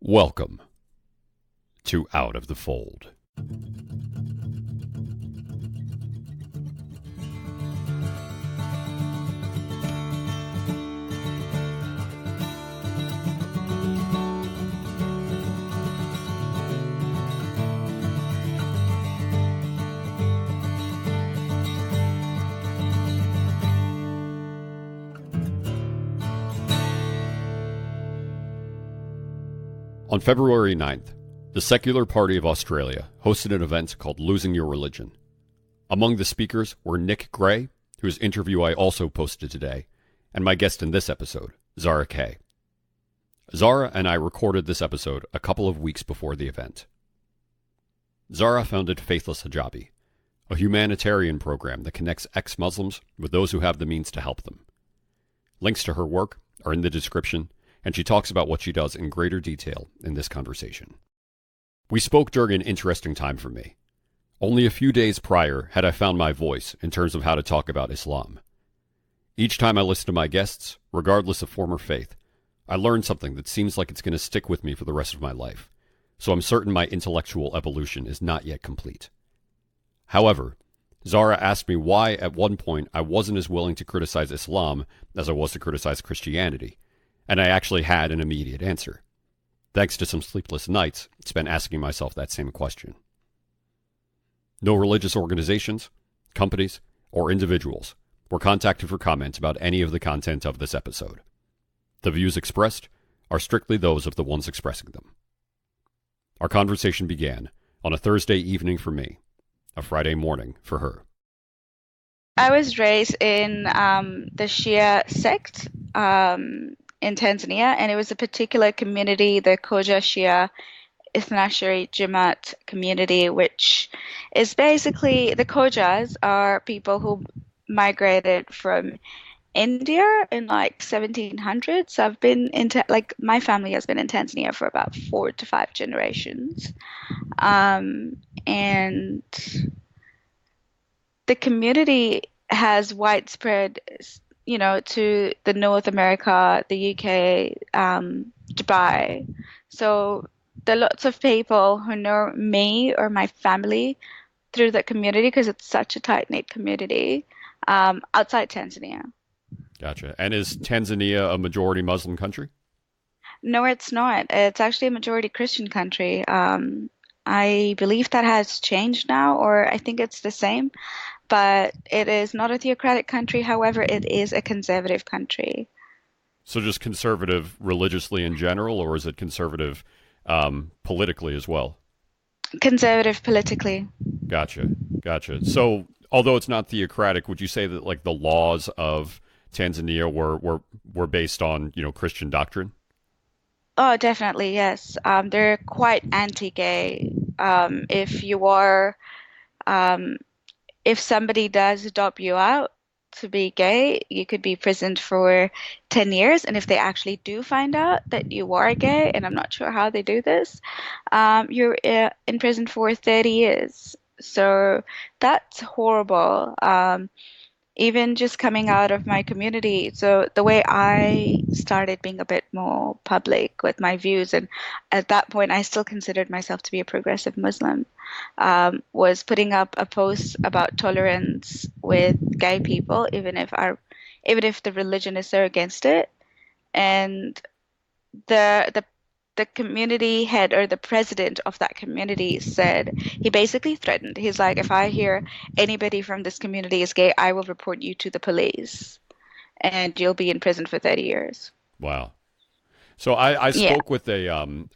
Welcome to Out of the Fold. On February 9th, the Secular Party of Australia hosted an event called Losing Your Religion. Among the speakers were Nick Gray, whose interview I also posted today, and my guest in this episode, Zara Kay. Zara and I recorded this episode a couple of weeks before the event. Zara founded Faithless Hijabi, a humanitarian program that connects ex-Muslims with those who have the means to help them. Links to her work are in the description, and she talks about what she does in greater detail in this conversation. We spoke during an interesting time for me. Only a few days prior had I found my voice in terms of how to talk about Islam. Each time I listen to my guests, regardless of form or faith, I learn something that seems like it's going to stick with me for the rest of my life, so I'm certain my intellectual evolution is not yet complete. However, Zara asked me why at one point I wasn't as willing to criticize Islam as I was to criticize Christianity, and I actually had an immediate answer, thanks to some sleepless nights spent asking myself that same question. No religious organizations, companies, or individuals were contacted for comment about any of the content of this episode. The views expressed are strictly those of the ones expressing them. Our conversation began on a Thursday evening for me, a Friday morning for her. I was raised in the Shia sect in Tanzania, and it was a particular community, the Koja Shia Ithnashari Jamaat community, which is basically, the Kojas are people who migrated from India in like 1700s. I've been my family has been in Tanzania for about 4 to 5 generations. And the community has widespread, to the North America, the UK, Dubai. So there are lots of people who know me or my family through that community because it's such a tight-knit community outside Tanzania. Gotcha. And is Tanzania a majority Muslim country? No, it's not. It's actually a majority Christian country. I believe that has changed now, or I think it's the same. But it is not a theocratic country. However, it is a conservative country. So just conservative religiously in general, or is it conservative politically as well? Conservative politically. Gotcha. So although it's not theocratic, would you say that like the laws of Tanzania were based on, Christian doctrine? Oh, definitely, yes. They're quite anti-gay. If you are if somebody does adopt you out to be gay, you could be imprisoned for 10 years. And if they actually do find out that you are gay, and I'm not sure how they do this, you're in prison for 30 years. So that's horrible. Even just coming out of my community. So the way I started being a bit more public with my views, and at that point I still considered myself to be a progressive Muslim, was putting up a post about tolerance with gay people, even if the religion is so against it. And the community head, or the president of that community, said, he basically threatened. He's like, if I hear anybody from this community is gay, I will report you to the police and you'll be in prison for 30 years. Wow. So I spoke with an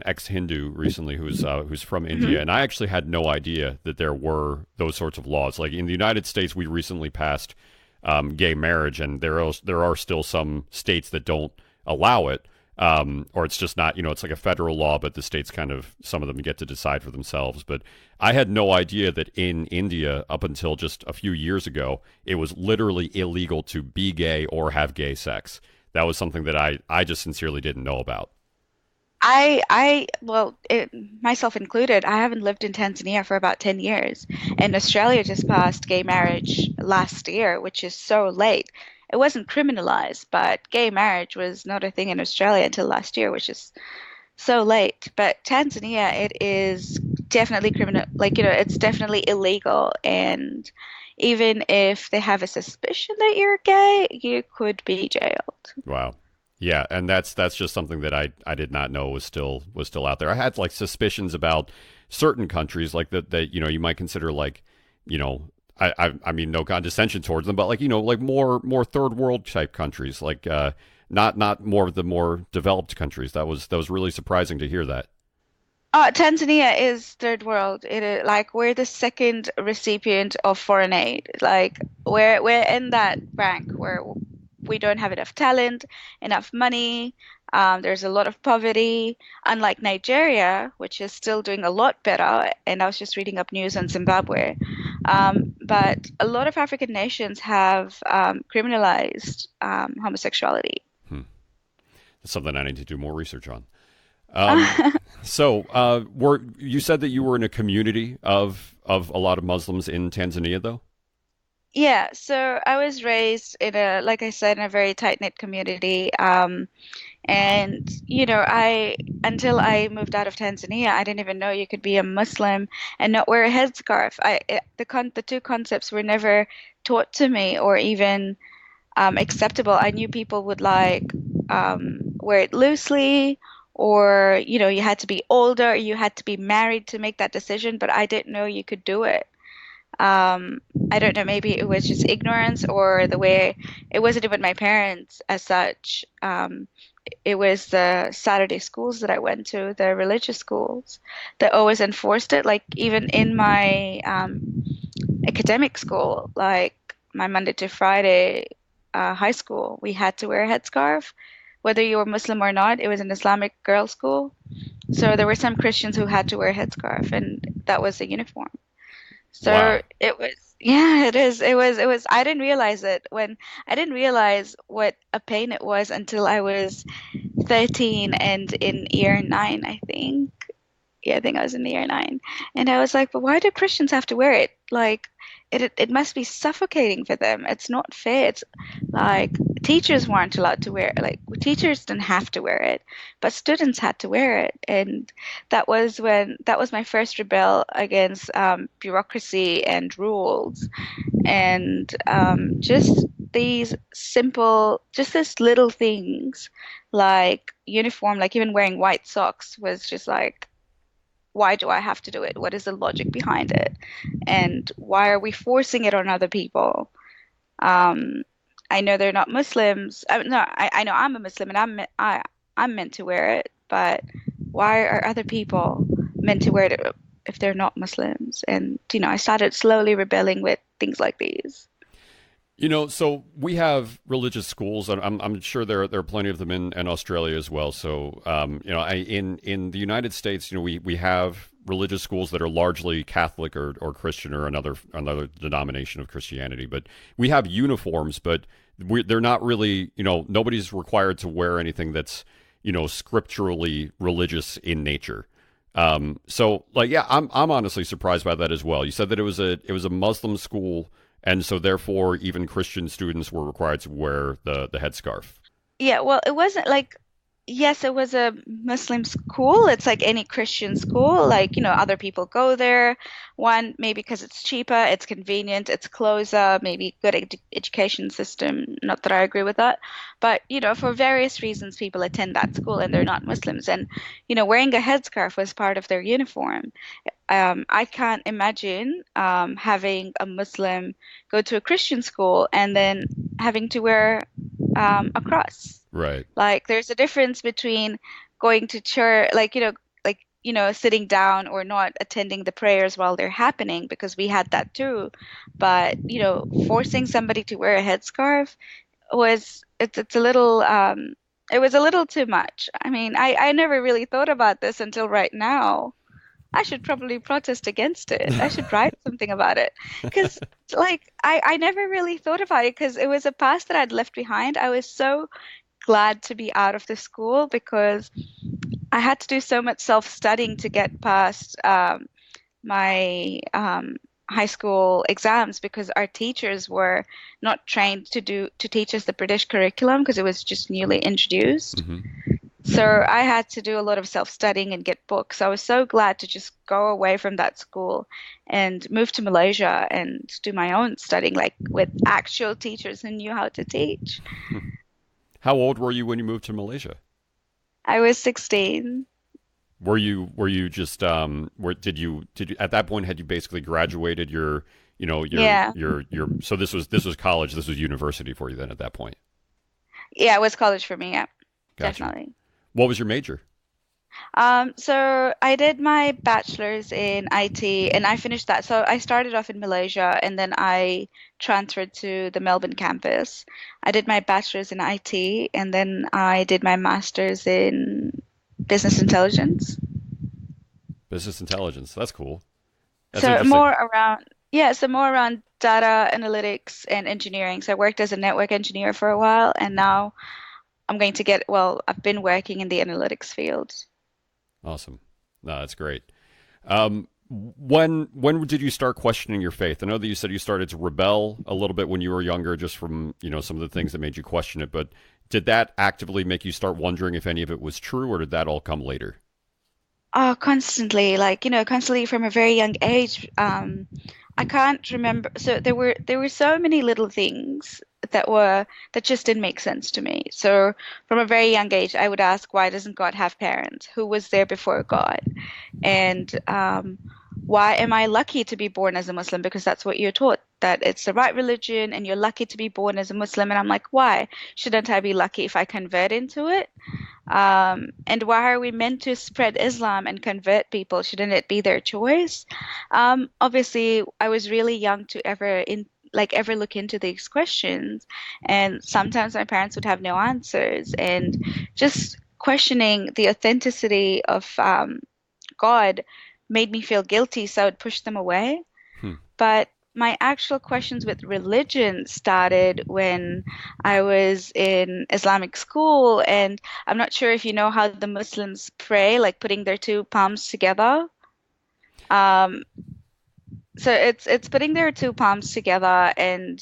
ex-Hindu recently who's from India, and I actually had no idea that there were those sorts of laws. Like in the United States, we recently passed gay marriage, and there are still some states that don't allow it. Or it's just not, it's like a federal law, but the states some of them get to decide for themselves. But I had no idea that in India, up until just a few years ago, it was literally illegal to be gay or have gay sex. That was something that I just sincerely didn't know about. Myself included, I haven't lived in Tanzania for about 10 years. And Australia just passed gay marriage last year, which is so late. It wasn't criminalized, but gay marriage was not a thing in Australia until last year, which is so late. But Tanzania, it is definitely criminal, like, it's definitely illegal. And even if they have a suspicion that you're gay, you could be jailed. Wow. Yeah, and that's just something that I did not know was still out there. I had like suspicions about certain countries like that you might consider like you know I mean no condescension towards them, but like like more third world type countries like not more of the more developed countries. That was really surprising to hear that. Tanzania is third world. It is like we're the second recipient of foreign aid. Like we're in that rank where we don't have enough talent, enough money. There's a lot of poverty, unlike Nigeria, which is still doing a lot better. And I was just reading up news on Zimbabwe. But a lot of African nations have criminalized homosexuality. Hmm. That's something I need to do more research on. So, were you said that you were in a community of a lot of Muslims in Tanzania, though? Yeah, so I was raised in a, like I said, in a very tight-knit community. And I until I moved out of Tanzania, I didn't even know you could be a Muslim and not wear a headscarf. The two concepts were never taught to me or even acceptable. I knew people would like wear it loosely, or you had to be older, you had to be married to make that decision, but I didn't know you could do it. Um, I don't know, maybe it was just ignorance or the way it wasn't even my parents as such. It was the Saturday schools that I went to, the religious schools, that always enforced it. Like even in my academic school, like my Monday to Friday high school, we had to wear a headscarf, whether you were Muslim or not. It was an Islamic girls' school, so there were some Christians who had to wear a headscarf, and that was the uniform. So Wow. it was, yeah, it is. It was, I didn't realize it when I didn't realize what a pain it was until I was 13 and in year nine, I think. Yeah, I think I was in year nine. And I was like, but why do Christians have to wear it? Like, it must be suffocating for them. It's not fair. It's like teachers weren't allowed to wear it. Like, teachers didn't have to wear it, but students had to wear it. And that was my first rebel against bureaucracy and rules. And just these simple, just these little things like uniform, like even wearing white socks was just like, why do I have to do it? What is the logic behind it? And why are we forcing it on other people? Um, I know they're not Muslims. No, I know I'm a Muslim and I'm meant to wear it, but why are other people meant to wear it if they're not Muslims? And I started slowly rebelling with things like these. So we have religious schools, and I'm sure there are plenty of them in Australia as well. So, in the United States, we have religious schools that are largely Catholic or Christian or another denomination of Christianity. But we have uniforms, but they're not really, nobody's required to wear anything that's scripturally religious in nature. So like, yeah, I'm honestly surprised by that as well. You said that it was a Muslim school, and so therefore even Christian students were required to wear the headscarf. Yeah, well, it wasn't like, yes, it was a Muslim school. It's like any Christian school. Like, other people go there. One, maybe because it's cheaper, it's convenient, it's closer, maybe good education system. Not that I agree with that. But, for various reasons, people attend that school and they're not Muslims. And, wearing a headscarf was part of their uniform. I can't imagine having a Muslim go to a Christian school and then having to wear a cross. Right. Like there's a difference between going to church, sitting down or not attending the prayers while they're happening, because we had that too. But, forcing somebody to wear a headscarf it's a little it was a little too much. I mean, I never really thought about this until right now. I should probably protest against it. I should write something about it. Because, like, I never really thought about it because it was a past that I'd left behind. I was so glad to be out of the school because I had to do so much self-studying to get past my high school exams because our teachers were not trained to teach us the British curriculum because it was just newly introduced. Hmm. So I had to do a lot of self-studying and get books. I was so glad to just go away from that school and move to Malaysia and do my own studying, like with actual teachers who knew how to teach. How old were you when you moved to Malaysia? I was 16. Were you just did you at that point had you basically graduated your Yeah. your so this was college, this was university for you then at that point. Yeah, it was college for me. Yeah, Gotcha. definitely. What was your major? So I did my bachelor's in IT and I finished that. So I started off in Malaysia and then I transferred to the Melbourne campus. I did my bachelor's in IT and then I did my master's in business intelligence. Business intelligence. That's cool. That's So interesting. more around, yeah, so more around data analytics and engineering. So I worked as a network engineer for a while and now I'm going to get, well, I've been working in the analytics field. Awesome. No, that's great. When did you start questioning your faith? I know that you said you started to rebel a little bit when you were younger, just from some of the things that made you question it. But did that actively make you start wondering if any of it was true, or did that all come later? Oh, constantly, like, constantly from a very young age. I can't remember. So there were so many little things that just didn't make sense to me. So from a very young age, I would ask, why doesn't God have parents? Who was there before God? And why am I lucky to be born as a Muslim? Because that's what you're taught, that it's the right religion and you're lucky to be born as a Muslim. And I'm like, why shouldn't I be lucky if I convert into it? And why are we meant to spread Islam and convert people? Shouldn't it be their choice? Obviously, I was really young to ever look into these questions, and sometimes my parents would have no answers, and just questioning the authenticity of God made me feel guilty, so I would push them away. Hmm. But my actual questions with religion started when I was in Islamic school, and I'm not sure if you know how the Muslims pray, like putting their two palms together. Um, so it's putting their two palms together and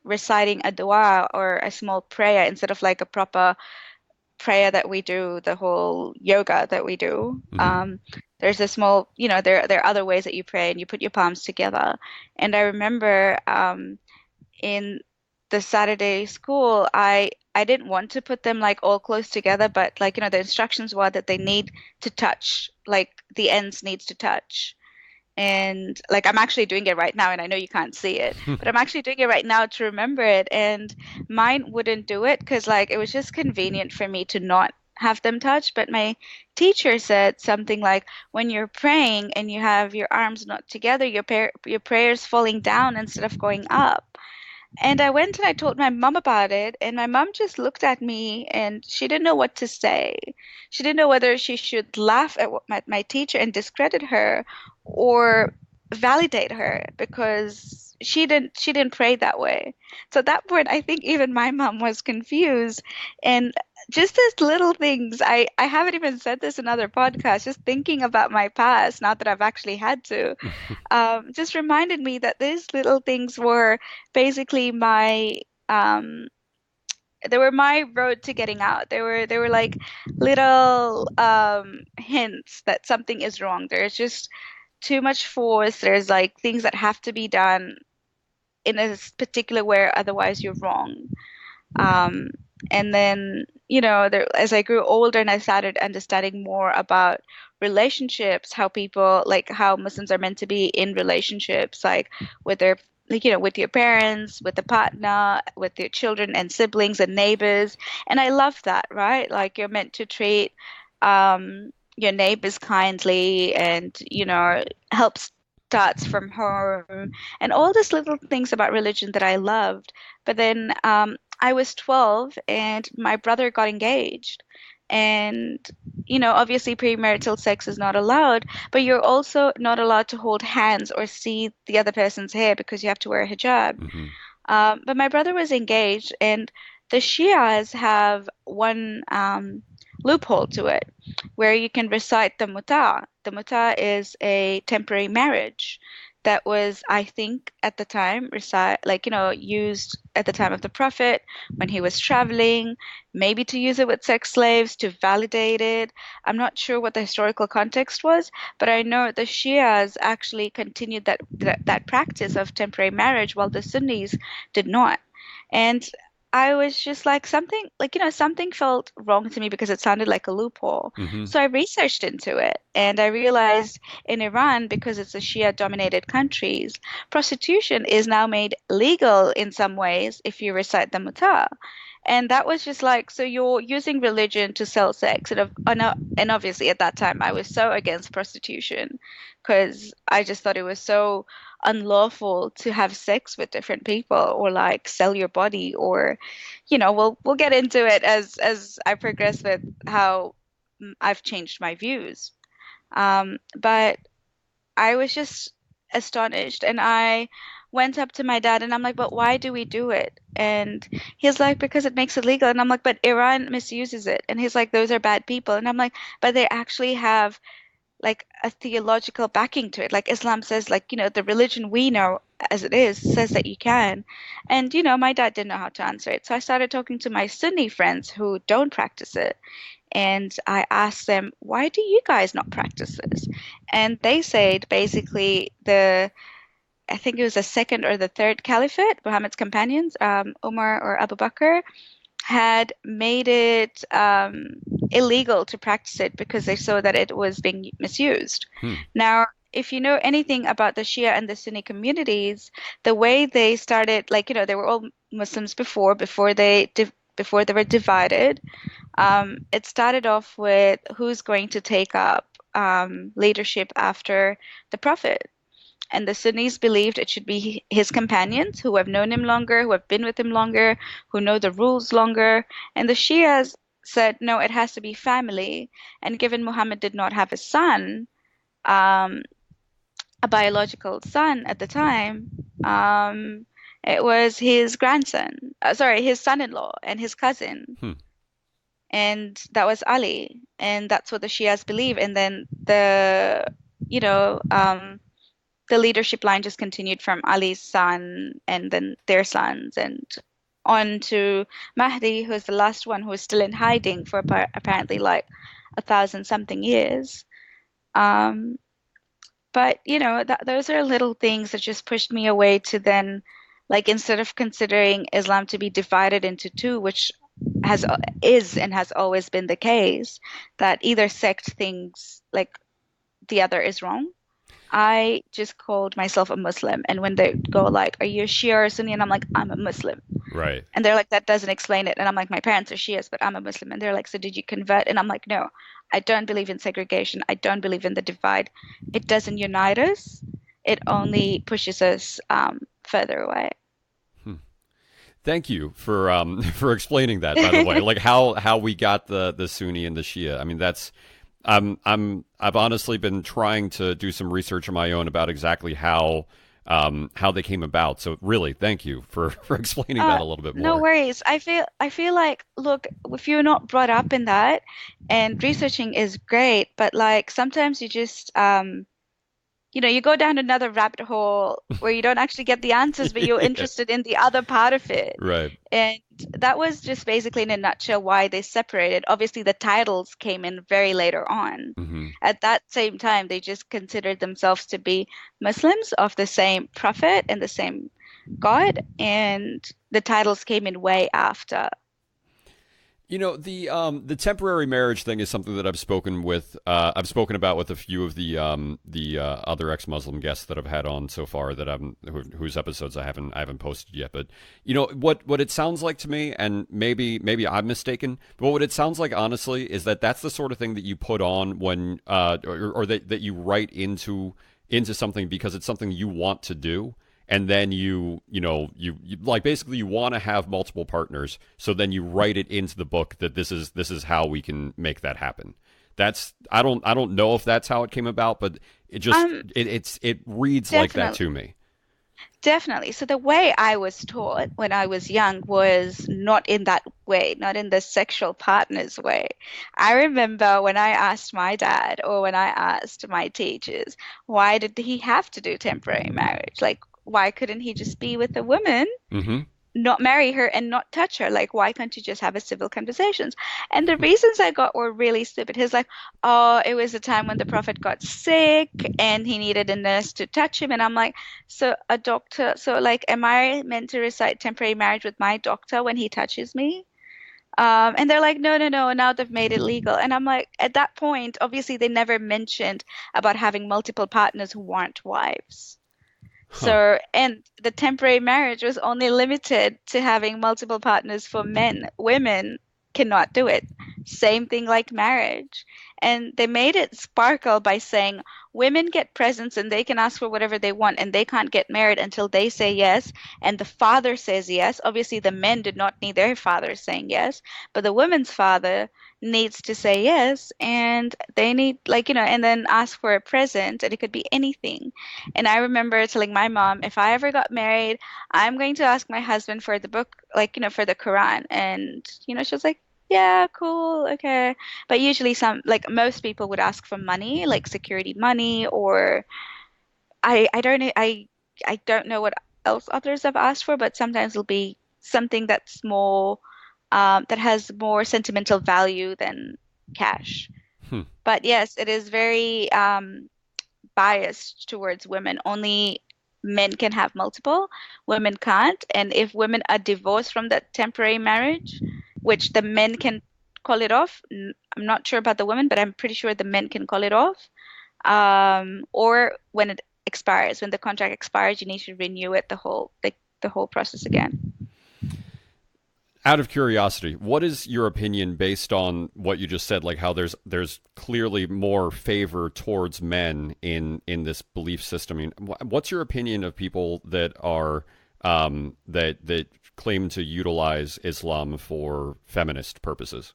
reciting a dua or a small prayer instead of like a proper prayer that we do, the whole yoga that we do. Hmm. There's a small, there are other ways that you pray and you put your palms together. And I remember in the Saturday school, I didn't want to put them like all close together, but like, the instructions were that they need to touch, like the ends needs to touch. And like I'm actually doing it right now, and I know you can't see it, but I'm actually doing it right now to remember it. And mine wouldn't do it because like it was just convenient for me to not have them touch. But my teacher said something like, when you're praying and you have your arms not together, your prayer's falling down instead of going up. And I went and I told my mom about it, and my mom just looked at me and she didn't know what to say. She didn't know whether she should laugh at my teacher and discredit her or validate her because she didn't pray that way. So at that point, I think even my mom was confused. And just as little things, I haven't even said this in other podcasts, just thinking about my past, not that I've actually had to, just reminded me that these little things were basically um, they were my road to getting out. They were like little hints that something is wrong. There's just too much force. There's like things that have to be done in a particular way, otherwise you're wrong. Um, and then, as I grew older and I started understanding more about relationships, how people, like how Muslims are meant to be in relationships, like with their, like, with your parents, with the partner, with your children and siblings and neighbors. And I love that, right? Like you're meant to treat your neighbors kindly and, help starts from home and all these little things about religion that I loved. But then I was 12 and my brother got engaged. And, obviously premarital sex is not allowed, but you're also not allowed to hold hands or see the other person's hair because you have to wear a hijab. Hmm. But my brother was engaged, and the Shias have one loophole to it where you can recite the muta. The muta is a temporary marriage that was, I think, at the time, like, used at the time of the Prophet when he was traveling, maybe to use it with sex slaves to validate it. I'm not sure what the historical context was, but I know the Shias actually continued that practice of temporary marriage while the Sunnis did not. And I was just like something felt wrong to me because it sounded like a loophole. Hmm. So I researched into it and I realized in Iran, because it's a Shia dominated country, prostitution is now made legal in some ways if you recite the Muta. And that was just like, so you're using religion to sell sex. And obviously at that time, I was so against prostitution because I just thought it was so unlawful to have sex with different people or like sell your body or, we'll get into it as I progress with how I've changed my views. But I was just astonished and I went up to my dad and I'm like, but why do we do it? And he's like, because it makes it legal. And I'm like, but Iran misuses it. And he's like, those are bad people. And I'm like, but they actually have like a theological backing to it. Like Islam says, like, the religion we know as it is says that you can. And, my dad didn't know how to answer it. So I started talking to my Sunni friends who don't practice it. And I asked them, why do you guys not practice this? And they said basically I think it was the second or the third caliphate, Muhammad's companions, Umar or Abu Bakr, had made it illegal to practice it because they saw that it was being misused. Hmm. Now, if you know anything about the Shia and the Sunni communities, the way they started, like, they were all Muslims before they were divided. It started off with who's going to take up leadership after the Prophet. And the Sunnis believed it should be his companions who have known him longer, who have been with him longer, who know the rules longer. And the Shias said, no, it has to be family. And given Muhammad did not have a son, um, a biological son at the time, it was his grandson, sorry, his son-in-law and his cousin. Hmm. And that was Ali. And that's what the Shias believe. And then you know, um, the leadership line just continued from Ali's son and then their sons and on to Mahdi, who's the last one who is still in hiding for apparently like 1,000 something years. Um, but those are little things that just pushed me away to then, like, instead of considering Islam to be divided into two, which has is and has always been the case, that either sect thinks like the other is wrong. I just called myself a Muslim. And when they go like, are you a Shia or Sunni? And I'm like, I'm a Muslim. Right. And they're like, that doesn't explain it. And I'm like, my parents are Shias, but I'm a Muslim. And they're like, so did you convert? And I'm like, no, I don't believe in segregation. I don't believe in the divide. It doesn't unite us. It only pushes us further away. Thank you for for explaining that. By the way, like how we got the Sunni and the Shia. I mean, that's I've honestly been trying to do some research on my own about exactly how they came about. So really, thank you for explaining that a little bit No more. worries. I feel like, look, if you're not brought up in that, and researching is great, but like sometimes you just you go down another rabbit hole where you don't actually get the answers, but you're Yeah, interested in the other part of it. right. And that was just basically in a nutshell why they separated. Obviously, the titles came in very later on. Hmm. At that same time, they just considered themselves to be Muslims of the same prophet and the same God, and the titles came in way after. You know, the temporary marriage thing is something that I've spoken about with a few of the other ex-Muslim guests that I've had on so far that whose episodes I haven't posted yet. But you know what it sounds like to me, and maybe I'm mistaken, but what it sounds like honestly is that that's the sort of thing that you put on when or that you write into something because it's something you want to do, and then you like basically you want to have multiple partners, so then you write it into the book that this is how we can make that happen. That's I don't know if that's how it came about, but it just Um, it reads like that Definitely. to me. Definitely. So the way I was taught when I was young was not in that way, not in the sexual partner's way. I remember when I asked my dad or when I asked my teachers, why did he have to do temporary marriage? Like, why couldn't he just be with a woman, Hmm. not marry her and not touch her? Like, why can't you just have a civil conversations? And the reasons I got were really stupid. He's like, oh, it was a time when the prophet got sick and he needed a nurse to touch him. And I'm like, so a doctor, so like, am I meant to recite temporary marriage with my doctor when he touches me? And they're like, no, no, no. Now they've made it legal. And I'm like, at that point, obviously, they never mentioned about having multiple partners who weren't wives. Huh. So, and the temporary marriage was only limited to having multiple partners for men. Women cannot do it. Same thing like marriage. And they made it sparkle by saying women get presents and they can ask for whatever they want and they can't get married until they say yes and the father says yes. Obviously, the men did not need their father saying yes, but the woman's father needs to say yes and they need, like, and then ask for a present and it could be anything. And I remember telling my mom, if I ever got married, I'm going to ask my husband for the book, like, for the Quran. And, she was like, yeah, cool, okay. But usually like most people would ask for money, like security money, or I don't know what else others have asked for, but sometimes it'll be something that's more, that has more sentimental value than cash. Hmm. But yes, it is very, biased towards women. Only men can have multiple, women can't. And if women are divorced from that temporary marriage, which the men can call it off, I'm not sure about the women, but I'm pretty sure the men can call it off. Or when it expires, when the contract expires, you need to renew it, the whole process again. Out of curiosity, what is your opinion based on what you just said? Like how there's clearly more favor towards men in this belief system. I mean, what's your opinion of people that are that claim to utilize Islam for feminist purposes?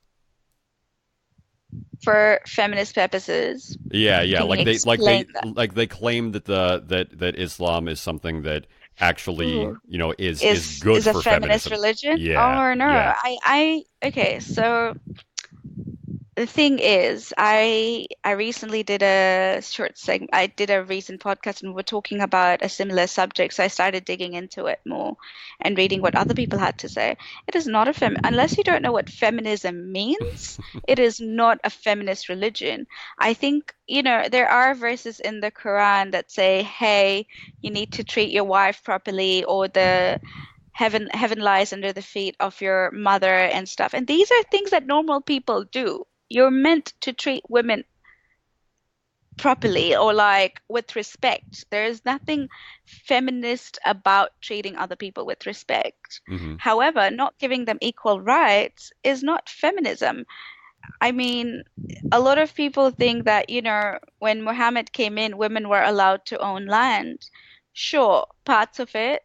For feminist purposes, Yeah, yeah. can you explain that? Like they claim that that Islam is something that actually, Ooh. is good Is a for feminist feminism. religion? Yeah, Oh no, yeah. okay, so the thing is, I recently did a short segment. I did a recent podcast, and we are talking about a similar subject. So I started digging into it more and reading what other people had to say. It is not a unless you don't know what feminism means, it is not a feminist religion. I think, there are verses in the Quran that say, "Hey, you need to treat your wife properly," or the heaven lies under the feet of your mother and stuff. And these are things that normal people do. You're meant to treat women properly or like with respect. There is nothing feminist about treating other people with respect. Hmm. However, not giving them equal rights is not feminism. I mean, a lot of people think that, when Muhammad came in, women were allowed to own land. Sure, parts of it,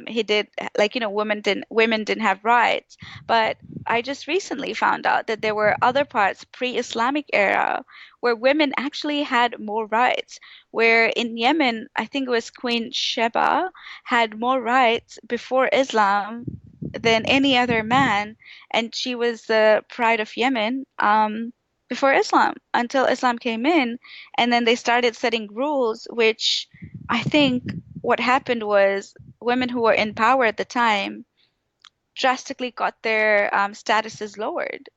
he did, like, women didn't have rights. But I just recently found out that there were other parts pre-Islamic era where women actually had more rights. Where in Yemen, I think it was Queen Sheba had more rights before Islam than any other man, and she was the pride of Yemen, before Islam, until Islam came in, and then they started setting rules, which I think what happened was women who were in power at the time drastically got their statuses lowered.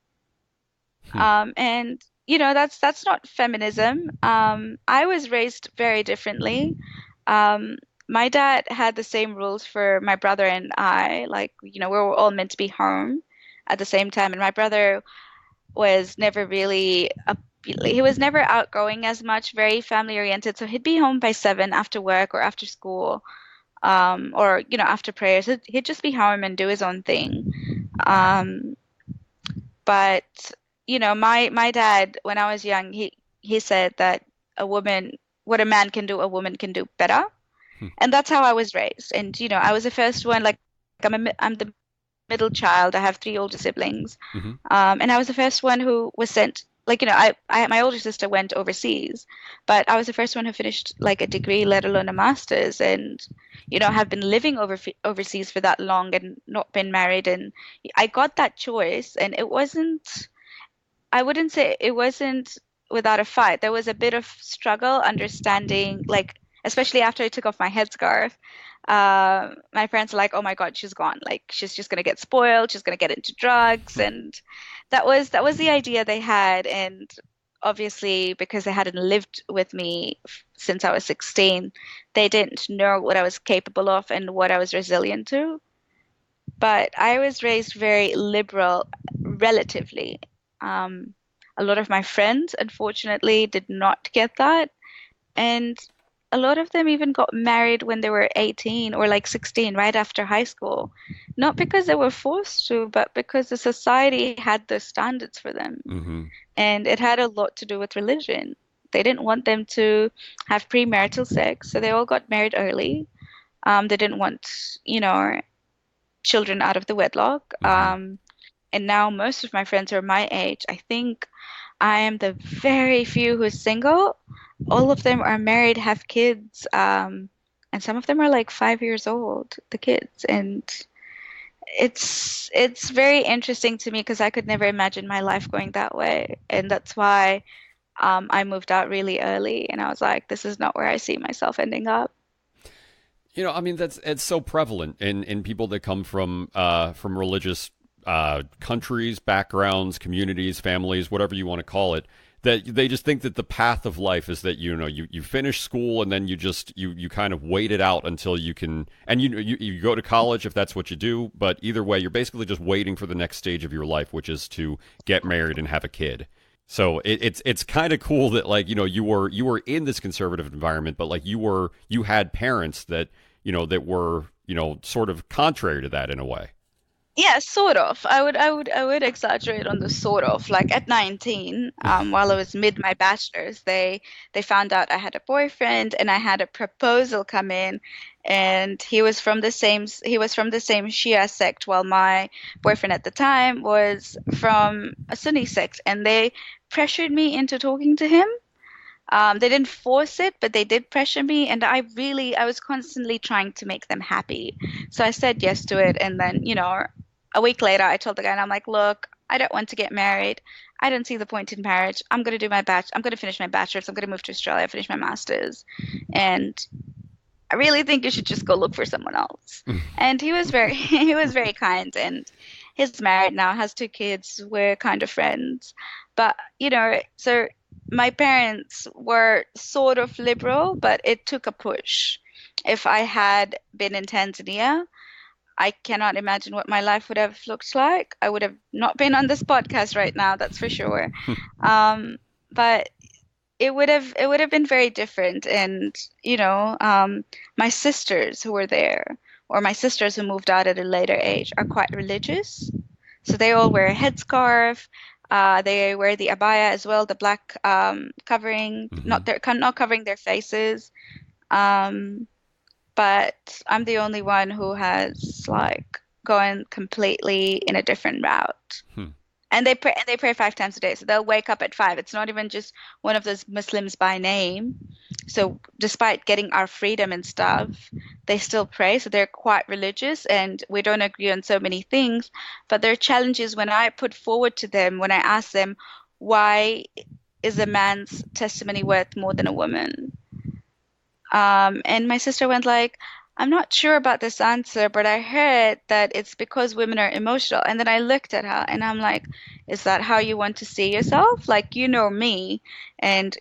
Hmm. And that's not feminism. I was raised very differently. Um, my dad had the same rules for my brother and I. Like, we were all meant to be home at the same time. And my brother was never really he was never outgoing as much, very family oriented. So he'd be home by 7 after work or after school, or after prayers. He'd just be home and do his own thing. Um, but my dad, when I was young, he said that a woman, what a man can do, a woman can do better. Hmm. And that's how I was raised. And I was the first one. Like, I'm the middle child. I have three older siblings. Hmm. And I was the first one who was sent like, my older sister went overseas, but I was the first one who finished like a degree, let alone a master's, and have been living overseas for that long and not been married. And I got that choice, and I wouldn't say it wasn't without a fight. There was a bit of struggle understanding, like, especially after I took off my headscarf. My parents are like, "Oh my God, she's gone. Like, she's just gonna get spoiled. She's gonna get into drugs." And that was the idea they had. And obviously, because they hadn't lived with me since I was 16, they didn't know what I was capable of and what I was resilient to. But I was raised very liberal, relatively. Um, a lot of my friends, unfortunately, did not get that. And a lot of them even got married when they were 18 or like 16, right after high school. Not because they were forced to, but because the society had the standards for them. Hmm. And it had a lot to do with religion. They didn't want them to have premarital sex, so they all got married early. They didn't want, children out of the wedlock. Hmm. And now most of my friends are my age. I think I am the very few who's single. All of them are married, have kids, and some of them are like 5 years old, the kids. And it's very interesting to me because I could never imagine my life going that way. And that's why I moved out really early, and I was like, this is not where I see myself ending up. I mean, that's it's so prevalent in people that come from religious countries, backgrounds, communities, families, whatever you want to call it. That they just think that the path of life is that you finish school and then you kind of wait it out until you can, and you go to college if that's what you do. But either way, you're basically just waiting for the next stage of your life, which is to get married and have a kid. So it's kind of cool that, like, you were in this conservative environment, but like you had parents that that were sort of contrary to that in a way. Yeah, sort of. I would exaggerate on the sort of. Like at 19, while I was mid my bachelor's, they found out I had a boyfriend and I had a proposal come in, and he was from the same Shia sect, while my boyfriend at the time was from a Sunni sect, and they pressured me into talking to him. They didn't force it, but they did pressure me, and I was constantly trying to make them happy. So I said yes to it, and then, a week later, I told the guy, and I'm like, look, I don't want to get married. I don't see the point in marriage. I'm going to finish my bachelor's. I'm going to move to Australia, finish my master's, and I really think you should just go look for someone else. And he was very, he was very kind, and he's married now, has two kids. We're kind of friends, but so my parents were sort of liberal, but it took a push. If I had been in Tanzania, I cannot imagine what my life would have looked like. I would have not been on this podcast right now, that's for sure. But it would have been very different. And my sisters who were there, or my sisters who moved out at a later age, are quite religious. So they all wear a headscarf. They wear the abaya as well, the black covering, Hmm. not covering their faces. Um, but I'm the only one who has like gone completely in a different route. Hmm. And they pray 5 times a day. So they'll wake up at 5. It's not even just one of those Muslims by name. So despite getting our freedom and stuff, they still pray. So they're quite religious, and we don't agree on so many things. But there are challenges when I put forward to them, when I ask them, why is a man's testimony worth more than a woman? And my sister went like, I'm not sure about this answer, but I heard that it's because women are emotional. And then I looked at her and I'm like, is that how you want to see yourself? Like, you know me, and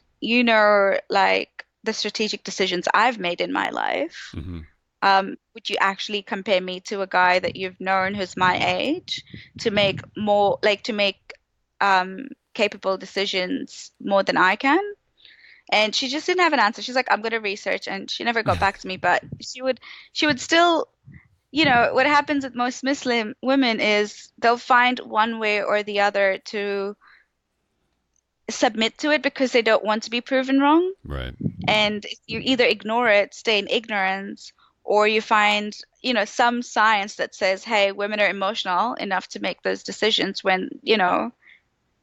like the strategic decisions I've made in my life. Hmm. Would you actually compare me to a guy that you've known who's my age to make more, like to make capable decisions more than I can? And she just didn't have an answer. She's like, I'm going to research, and she never got back to me. But she would still, what happens with most Muslim women is they'll find one way or the other to submit to it because they don't want to be proven wrong. Right. And you either ignore it, stay in ignorance, or you find, some science that says, hey, women are emotional enough to make those decisions when,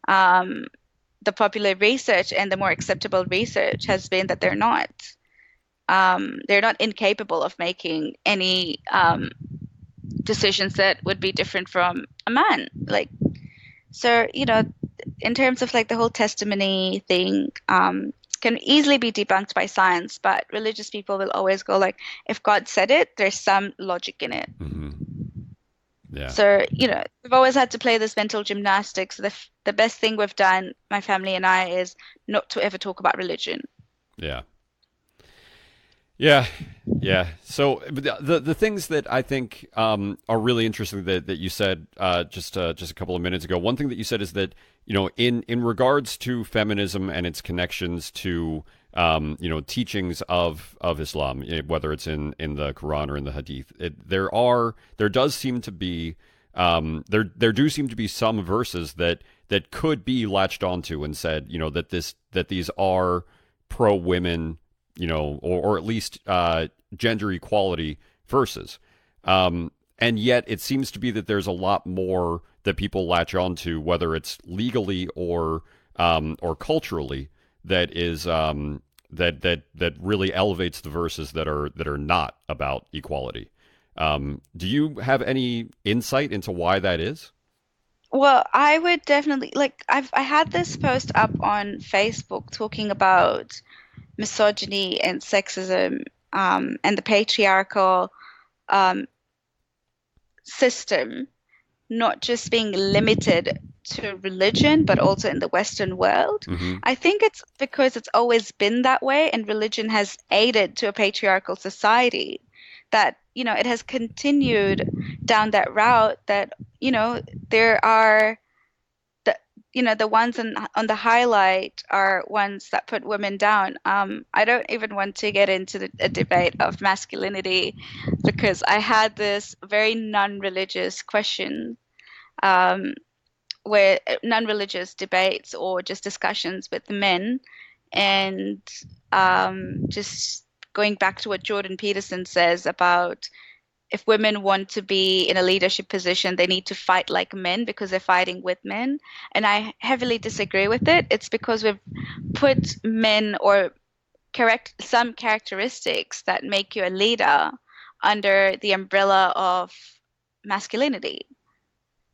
um, the popular research and the more acceptable research has been that they're not incapable of making any decisions that would be different from a man. Like, so, in terms of like the whole testimony thing, can easily be debunked by science, but religious people will always go like, if God said it, there's some logic in it. Yeah. So, we've always had to play this mental gymnastics. The best thing we've done, my family and I, is not to ever talk about religion. Yeah. Yeah, yeah. So the things that I think are really interesting that you said just a couple of minutes ago. One thing that you said is that in regards to feminism and its connections to teachings of Islam, whether it's in the Quran or in the Hadith, there does seem to be there do seem to be some verses that could be latched onto and said that these are pro women, or at least gender equality versus. And yet it seems to be that there's a lot more that people latch onto, whether it's legally or culturally, that is that really elevates the verses that are not about equality. Do you have any insight into why that is? Well, I would definitely like I had this post up on Facebook talking about misogyny and sexism, and the patriarchal um, system not just being limited to religion, but also in the Western world. Mm-hmm. I think it's because it's always been that way, and religion has aided to a patriarchal society that, it has continued down that route that, there are the ones on the highlight are ones that put women down. I don't even want to get into a debate of masculinity because I had this very non-religious question, um, where non-religious debates or just discussions with men, and just going back to what Jordan Peterson says about if women want to be in a leadership position, they need to fight like men because they're fighting with men. And I heavily disagree with it. It's because we've put men or correct some characteristics that make you a leader under the umbrella of masculinity.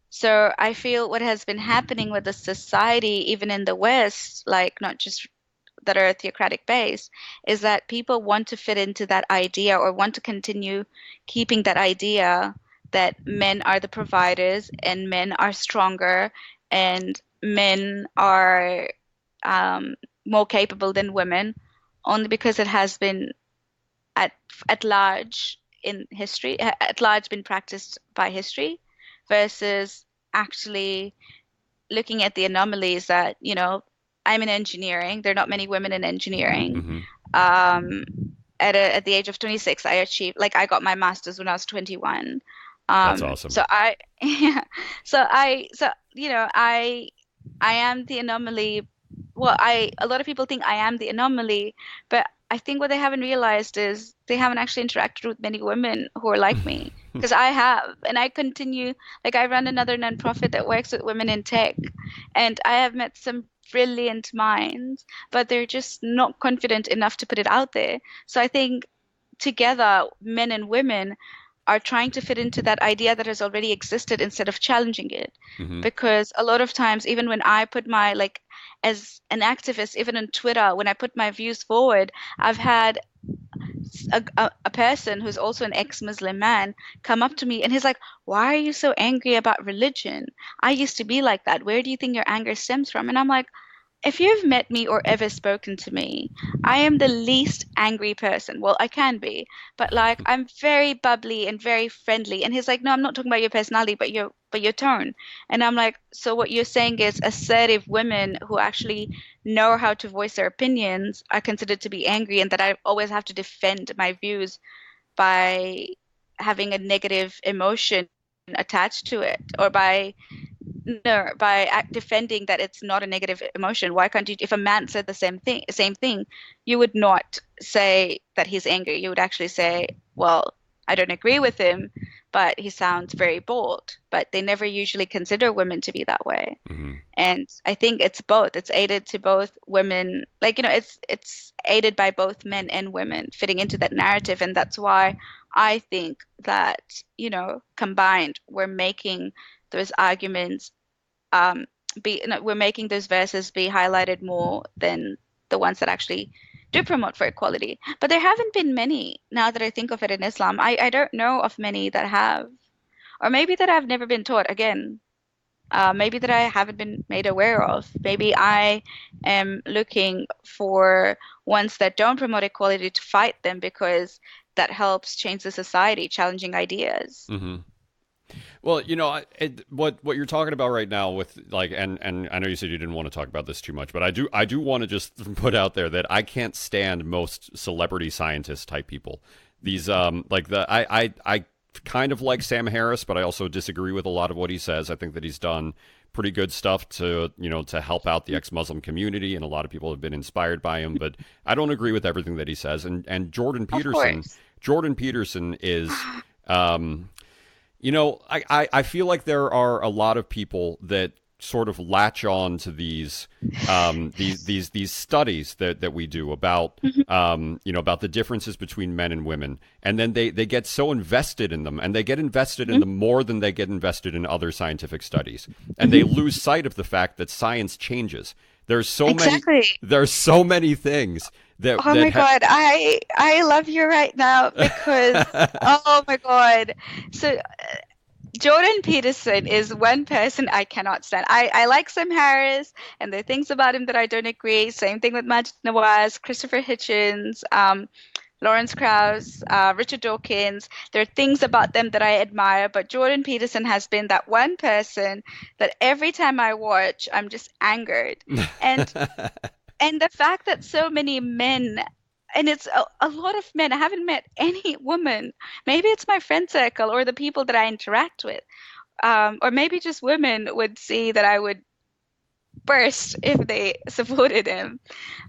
So I feel what has been happening with the society, even in the West, like not just that are theocratic based, is that people want to fit into that idea or want to continue keeping that idea that men are the providers and men are stronger and men are more capable than women, only because it has been at at large in history, at large been practiced by history, versus actually looking at the anomalies that, I'm in engineering. There are not many women in engineering. Mm-hmm. Um, at the age of 26, I achieved, like, I got my master's when I was 21. That's awesome. So yeah, I am the anomaly. Well, a lot of people think I am the anomaly, but I think what they haven't realized is they haven't actually interacted with many women who are like me. Because I have, and I continue, like I run another nonprofit that works with women in tech, and I have met some brilliant minds, but they're just not confident enough to put it out there. So I think together, men and women are trying to fit into that idea that has already existed instead of challenging it. Mm-hmm. Because a lot of times, even when I put my, like, as an activist, even on Twitter, when I put my views forward, I've had a person who's also an ex-Muslim man come up to me and he's like, "Why are you so angry about religion? I used to be like that. Where do you think your anger stems from?" And I'm like, if you've met me or ever spoken to me, I am the least angry person. Well, I can be, but like I'm very bubbly and very friendly. And he's like, "No, I'm not talking about your personality, but your tone." And I'm like, "So what you're saying is assertive women who actually know how to voice their opinions are considered to be angry, and that I always have to defend my views by having a negative emotion attached to it, or by no, by defending that it's not a negative emotion. Why can't you, if a man said the same thing, you would not say that he's angry. You would actually say, well, I don't agree with him, but he sounds very bold. But they never usually consider women to be that way. Hmm. And I think it's both. It's aided to both women, like, it's aided by both men and women fitting into that narrative. And that's why I think that, combined, we're making those arguments we're making those verses be highlighted more than the ones that actually do promote for equality. But there haven't been many, now that I think of it, in Islam. I don't know of many that have, or maybe that I've never been taught. Again, maybe that I haven't been made aware of. Maybe I am looking for ones that don't promote equality to fight them because that helps change the society, challenging ideas. Hmm. Well, what you're talking about right now with like, and I know you said you didn't want to talk about this too much, but I do want to just put out there that I can't stand most celebrity scientist type people. These like I kind of like Sam Harris, but I also disagree with a lot of what he says. I think that he's done pretty good stuff to help out the ex-Muslim community, and a lot of people have been inspired by him. But I don't agree with everything that he says. And Jordan Of Peterson, course. Jordan Peterson is. I feel like there are a lot of people that sort of latch on to these studies that we do about about the differences between men and women, and then they get so invested in them, and they get invested in them more than they get invested in other scientific studies, and they lose sight of the fact that science changes. Exactly. There's so many things that Oh that my ha- God, I love you right now because oh my God. So Jordan Peterson is one person I cannot stand. I like Sam Harris, and there are things about him that I don't agree. Same thing with Majid Nawaz, Christopher Hitchens, Lawrence Krauss, Richard Dawkins. There are things about them that I admire, but Jordan Peterson has been that one person that every time I watch, I'm just angered. And and the fact that so many men, and it's a lot of men, I haven't met any woman. Maybe it's my friend circle or the people that I interact with, or maybe just women would see that I would burst if they supported him.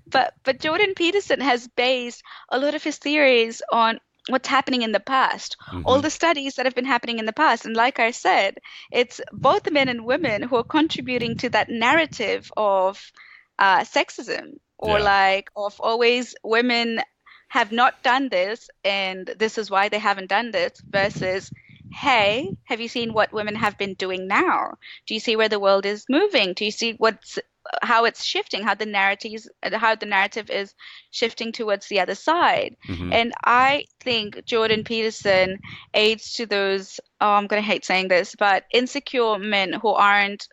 But Jordan Peterson has based a lot of his theories on what's happening in the past, all Mhm. the studies that have been happening in the past. And like I said, it's both men and women who are contributing to that narrative of sexism, or Yeah. like of always women have not done this and this is why they haven't done this, versus hey, have you seen what women have been doing now? Do you see where the world is moving? Do you see what's how it's shifting, how the narrative is shifting towards the other side? Hmm. And I think Jordan Peterson aids to those, oh, I'm going to hate saying this, but insecure men who aren't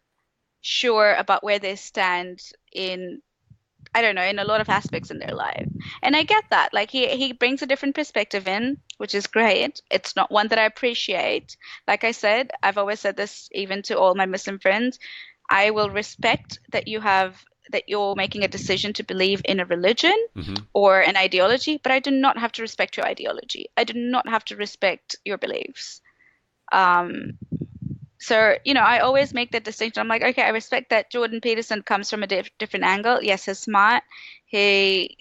sure about where they stand in, I don't know, in a lot of aspects in their life. And I get that. Like he brings a different perspective in, which is great. It's not one that I appreciate. Like I said, I've always said this even to all my Muslim friends. I will respect that you're making a decision to believe in a religion Hmm. or an ideology, but I do not have to respect your ideology. I do not have to respect your beliefs. Um, so, I always make that distinction. I'm like, okay, I respect that Jordan Peterson comes from a different angle. Yes, he's smart. He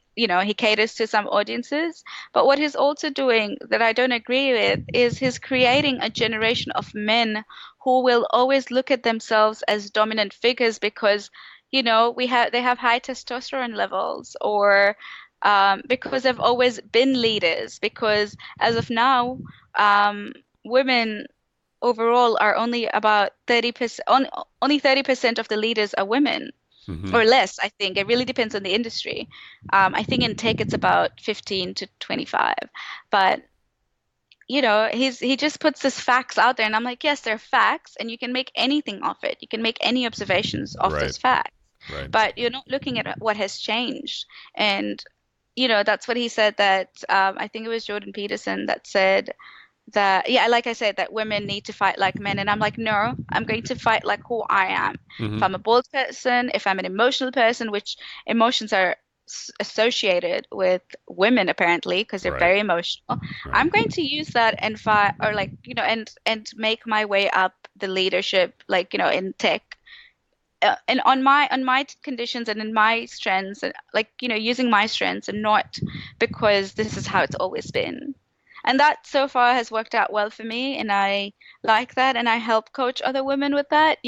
caters to some audiences. But what he's also doing that I don't agree with is he's creating a generation of men who will always look at themselves as dominant figures because, they have high testosterone levels, or because they've always been leaders. Because as of now, women overall are only about 30%, only 30% of the leaders are women, Hmm. or less, I think. It really depends on the industry. I think in tech it's about 15 to 25. But he just puts these facts out there, and I'm like, yes, they're facts, and you can make anything of it. You can make any observations of Right. those facts, Right. but you're not looking at what has changed. And that's what he said, that I think it was Jordan Peterson that said that, yeah, like I said, that women need to fight like men. And I'm like, no, I'm going to fight like who I am. If Hmm. I'm a bold person, if I'm an emotional person, which emotions are associated with women apparently because they're Right. very emotional, Right. I'm going to use that and fight, or like, and make my way up the leadership, like, in tech. And on my conditions and in my strengths, and like, using my strengths, and not because this is how it's always been. And that so far has worked out well for me, and I like that, and I help coach other women with that,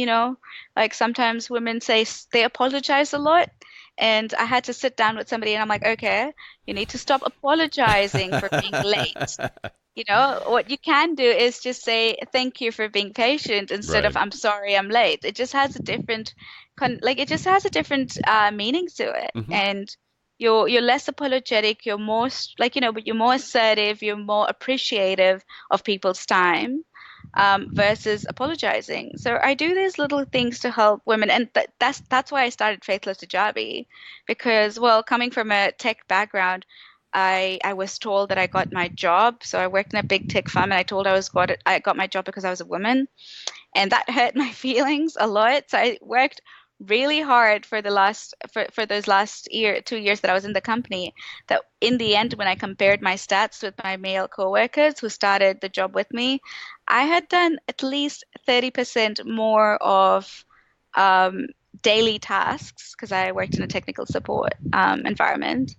like sometimes women say they apologize a lot, and I had to sit down with somebody and I'm like, okay, you need to stop apologizing for being late. What you can do is just say thank you for being patient instead of Right. I'm sorry I'm late. It just has a different it just has a different meaning to it. Hmm. And you're less apologetic, you're more but you're more assertive, you're more appreciative of people's time versus apologizing. So I do these little things to help women, and that's why I started Faithless Hijabi, because well, coming from a tech background, I was told that I got my job. So I worked in a big tech firm, and I got my job because I was a woman, and that hurt my feelings a lot. So I worked really hard for those last 2 years that I was in the company. That in the end, when I compared my stats with my male coworkers who started the job with me, I had done at least 30% more of um, daily tasks because I worked in a technical support environment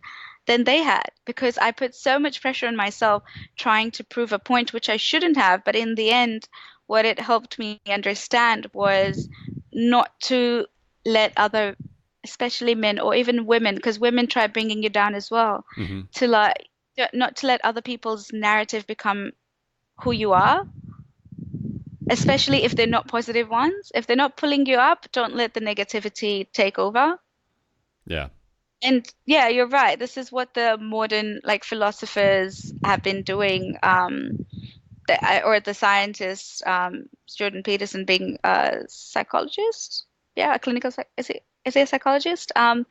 than they had, because I put so much pressure on myself trying to prove a point which I shouldn't have. But in the end, what it helped me understand was not to let other, especially men or even women, because women try bringing you down as well, Hmm. to like not to let other people's narrative become who you are, especially if they're not positive ones. If they're not pulling you up, don't let the negativity take over. Yeah. And yeah, you're right. This is what the modern like philosophers have been doing, or the scientists, Jordan Peterson being a psychologist. Yeah, a clinical psych is he a psychologist? And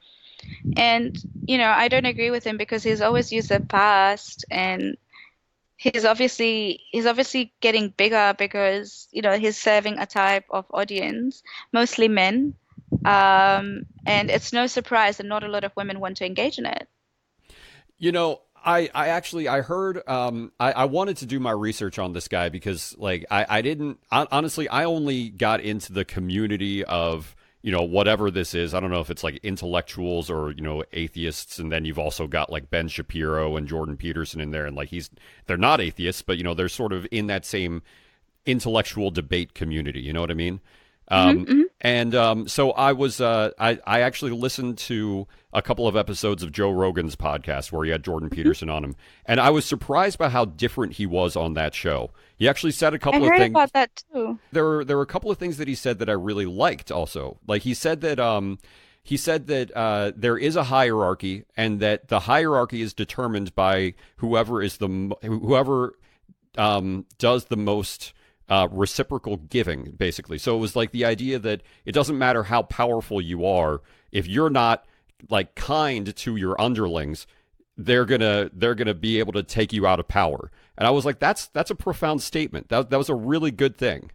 I don't agree with him because he's always used the past, and he's obviously getting bigger because he's serving a type of audience, mostly men. And it's no surprise that not a lot of women want to engage in it. I actually I heard I wanted to do my research on this guy because like I didn't honestly I only got into the community of whatever this is. I don't know if it's like intellectuals or atheists, and then you've also got like Ben Shapiro and Jordan Peterson in there, and like they're not atheists, but they're sort of in that same intellectual debate community. You know what I mean? Hmm. Um, Hmm. and so I actually listened to a couple of episodes of Joe Rogan's podcast where he had Jordan Hmm. Peterson on him, and I was surprised by how different he was on that show. He actually said a I couple of heard things. about that too. There were a couple of things that he said that I really liked. Also, like he said that there is a hierarchy, and that the hierarchy is determined by whoever does the most reciprocal giving, basically. So it was like the idea that it doesn't matter how powerful you are, if you're not like kind to your underlings, they're gonna be able to take you out of power. And I was like, that's a profound statement. That was a really good thing.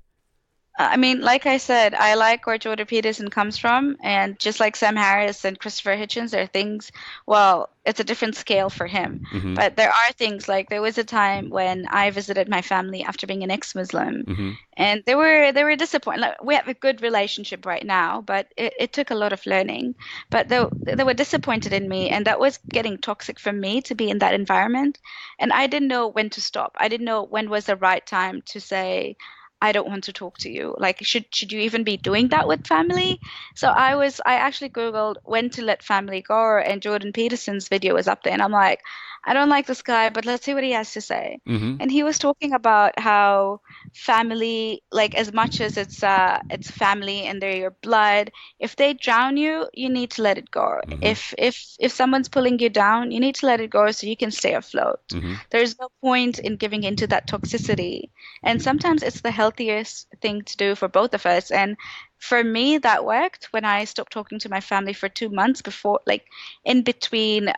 I mean, like I said, I like where Jordan Peterson comes from, and just like Sam Harris and Christopher Hitchens, there are things, well, it's a different scale for him. Hmm. But there are things like there was a time when I visited my family after being an ex-Muslim, Hmm. and they were disappointed. Like, we have a good relationship right now, but it took a lot of learning. But they were disappointed in me, and that was getting toxic for me to be in that environment. And I didn't know when to stop. I didn't know when was the right time to say, I don't want to talk to you. Like, should you even be doing that with family? So I actually Googled when to let family go, and Jordan Peterson's video was up there, and I'm like, I don't like this guy, but let's see what he has to say. Hmm. And he was talking about how family, like as much as it's family and they're your blood, if they drown you, you need to let it go. Hmm. If someone's pulling you down, you need to let it go so you can stay afloat. Hmm. There's no point in giving into that toxicity, and sometimes it's the healthiest thing to do for both of us. And for me, that worked when I stopped talking to my family for 2 months before, like in between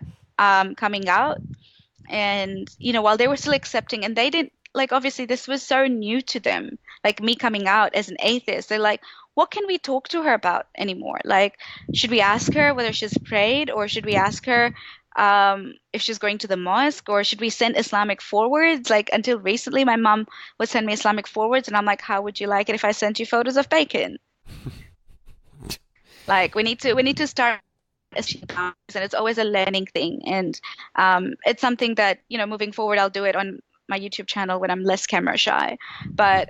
coming out. And, while they were still accepting, and they didn't, like, obviously, this was so new to them, like me coming out as an atheist. They're like, what can we talk to her about anymore? Like, should we ask her whether she's prayed, or should we ask her if she's going to the mosque, or should we send Islamic forwards? Like, until recently, my mom would send me Islamic forwards, and I'm like, how would you like it if I sent you photos of bacon? Like, we need to start as she comes, and it's always a learning thing. And it's something that moving forward, I'll do it on my YouTube channel when I'm less camera shy. But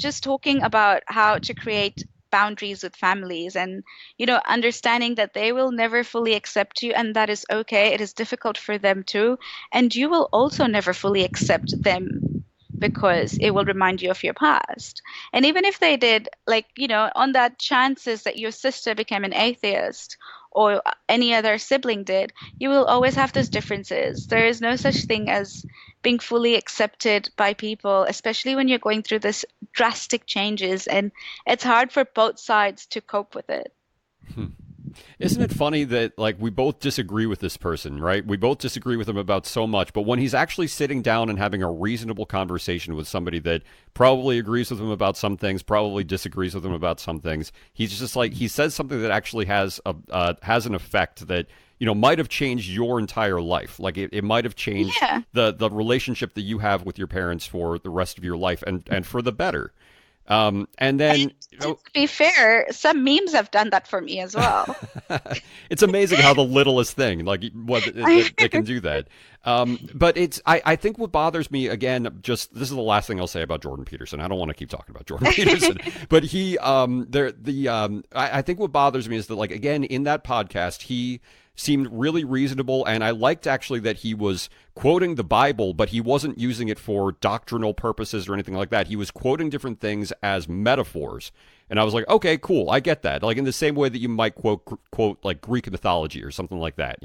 just talking about how to create boundaries with families and, understanding that they will never fully accept you and that is okay. It is difficult for them too. And you will also never fully accept them because it will remind you of your past. And even if they did, like, on that chances that your sister became an atheist or any other sibling did, you will always have those differences. There is no such thing as being fully accepted by people, especially when you're going through this drastic changes, and it's hard for both sides to cope with it. Isn't it funny that like we both disagree with this person, right? We both disagree with him about so much, but when he's actually sitting down and having a reasonable conversation with somebody that probably agrees with him about some things, probably disagrees with him about some things, he's just like he says something that actually has an effect that might have changed your entire life. Like it might have changed Yeah. the relationship that you have with your parents for the rest of your life and for the better. And then, To be fair, some memes have done that for me as well. it's amazing how the littlest thing, like what they can do that. But I think what bothers me again, just this is the last thing I'll say about Jordan Peterson. I don't want to keep talking about Jordan Peterson, but I think what bothers me is that like again in that podcast he seemed really reasonable, and I liked actually that he was quoting the Bible, but he wasn't using it for doctrinal purposes or anything like that. He was quoting different things as metaphors. And I was like, okay, cool, I get that. Like in the same way that you might quote like Greek mythology or something like that,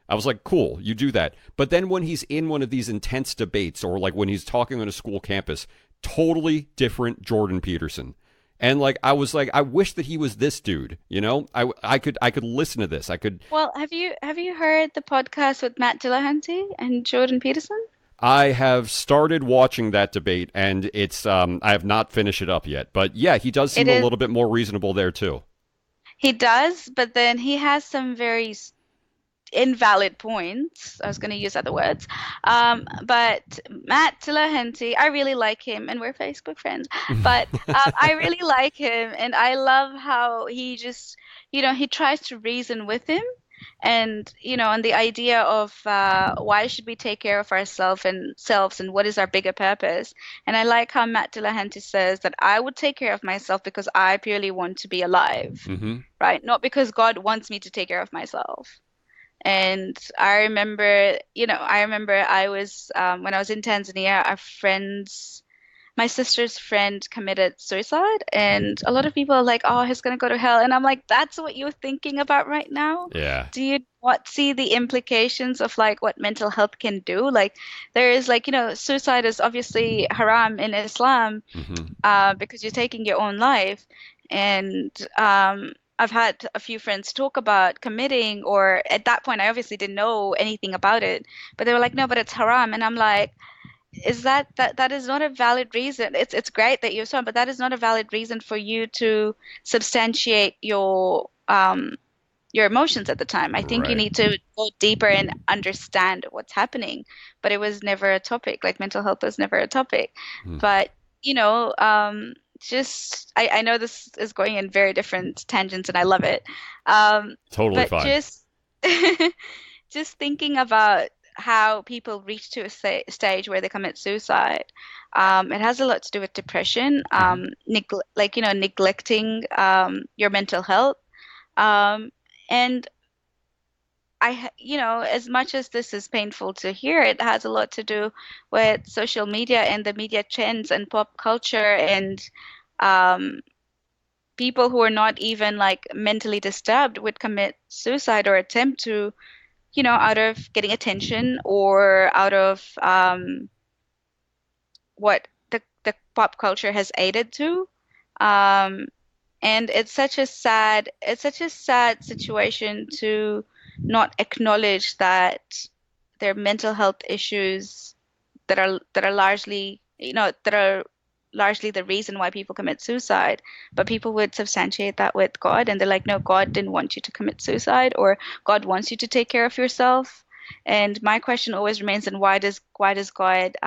I was like, cool, you do that. But then when he's in one of these intense debates or like when he's talking on a school campus, totally different Jordan Peterson. And like I was like, I wish that he was this dude, I could listen to this. I could. Well, have you heard the podcast with Matt Dillahunty and Jordan Peterson? I have started watching that debate, and it's I have not finished it up yet. But yeah, he does It seem a is. little bit more reasonable there too. He does, but then he has some very invalid points. I was going to use other words. But Matt Dillahunty, I really like him, and we're Facebook friends. But I really like him, and I love how he just, he tries to reason with him. And on the idea of why should we take care of ourselves and selves, and what is our bigger purpose? And I like how Matt Dillahunty says that I would take care of myself because I purely want to be alive, Hmm. right? Not because God wants me to take care of myself. And I remember I was when I was in Tanzania, my sister's friend committed suicide, and a lot of people are like, "Oh, he's gonna go to hell," and I'm like, "That's what you're thinking about right now? Yeah. Do you not see the implications of like what mental health can do? Like, there is like, suicide is obviously haram in Islam, Hmm. because you're taking your own life. And I've had a few friends talk about committing, or at that point, I obviously didn't know anything about it, but they were like, no, but it's haram. And I'm like, is that is not a valid reason. It's great that you're sorry, but that is not a valid reason for you to substantiate your emotions at the time. I think you Right. need to go deeper and understand what's happening. But it was never a topic. Like mental health was never a topic. Hmm. But just I know this is going in very different tangents, and I love it. Um, Totally but fine. just thinking about how people reach to a stage where they commit suicide. It has a lot to do with depression, Hmm. neglecting your mental health. Um, and as much as this is painful to hear, it has a lot to do with social media and the media trends and pop culture and um, people who are not even like mentally disturbed would commit suicide or attempt to, out of getting attention or out of what the pop culture has aided to. Um, and it's such a sad situation to not acknowledge that there are mental health issues that are largely the reason why people commit suicide. But people would substantiate that with God, and they're like, no, God didn't want you to commit suicide, or God wants you to take care of yourself. And my question always remains, and why does God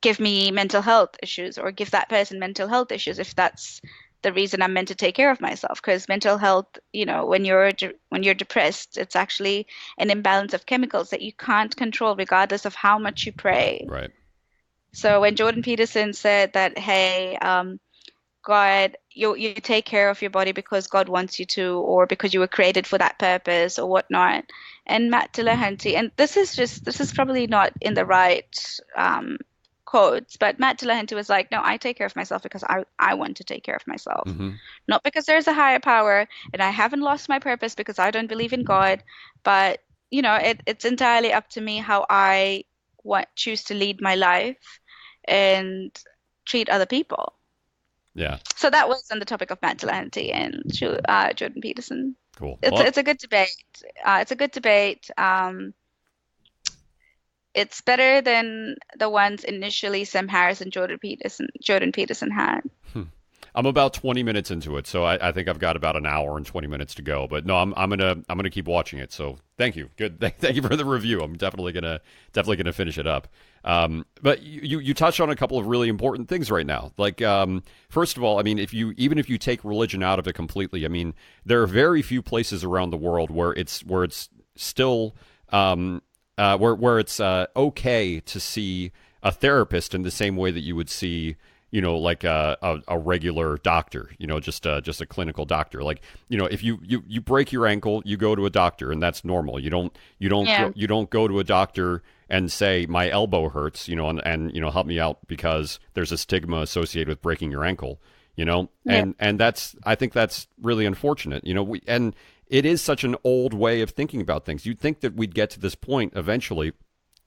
give me mental health issues or give that person mental health issues if that's the reason I'm meant to take care of myself. Because mental health, when you're depressed, it's actually an imbalance of chemicals that you can't control regardless of how much you pray. Right. So when Jordan Peterson said that, hey, God, you take care of your body because God wants you to, or because you were created for that purpose, or whatnot. And Matt Dillahunty, and this is probably not in the right quotes, but Matt Dillahunty was like, no, I take care of myself because I want to take care of myself, Hmm. not because there's a higher power, and I haven't lost my purpose because I don't believe in God, but it's entirely up to me how I choose to lead my life and treat other people. Yeah. So that was on the topic of Magdalene and Jordan Peterson. Cool. It's Well, it's a good debate. It's a good debate. It's better than the ones initially Sam Harris and Jordan Peterson had. I'm about 20 minutes into it, so I think I've got about an hour and 20 minutes to go. But no, I'm gonna keep watching it. So thank you. Good. Thank you for the review. I'm definitely gonna finish it up. But you touched on a couple of really important things right now. Like, first of all, I mean, even if you take religion out of it completely, I mean, there are very few places around the world where it's still where it's okay to see a therapist in the same way that you would see, like a regular doctor, just a clinical doctor. Like, if you break your ankle, you go to a doctor, and that's normal. Yeah. You don't go to a doctor and say my elbow hurts, and help me out because there's a stigma associated with breaking your ankle, Yeah. and I think that's really unfortunate. And it is such an old way of thinking about things. You'd think that we'd get to this point eventually,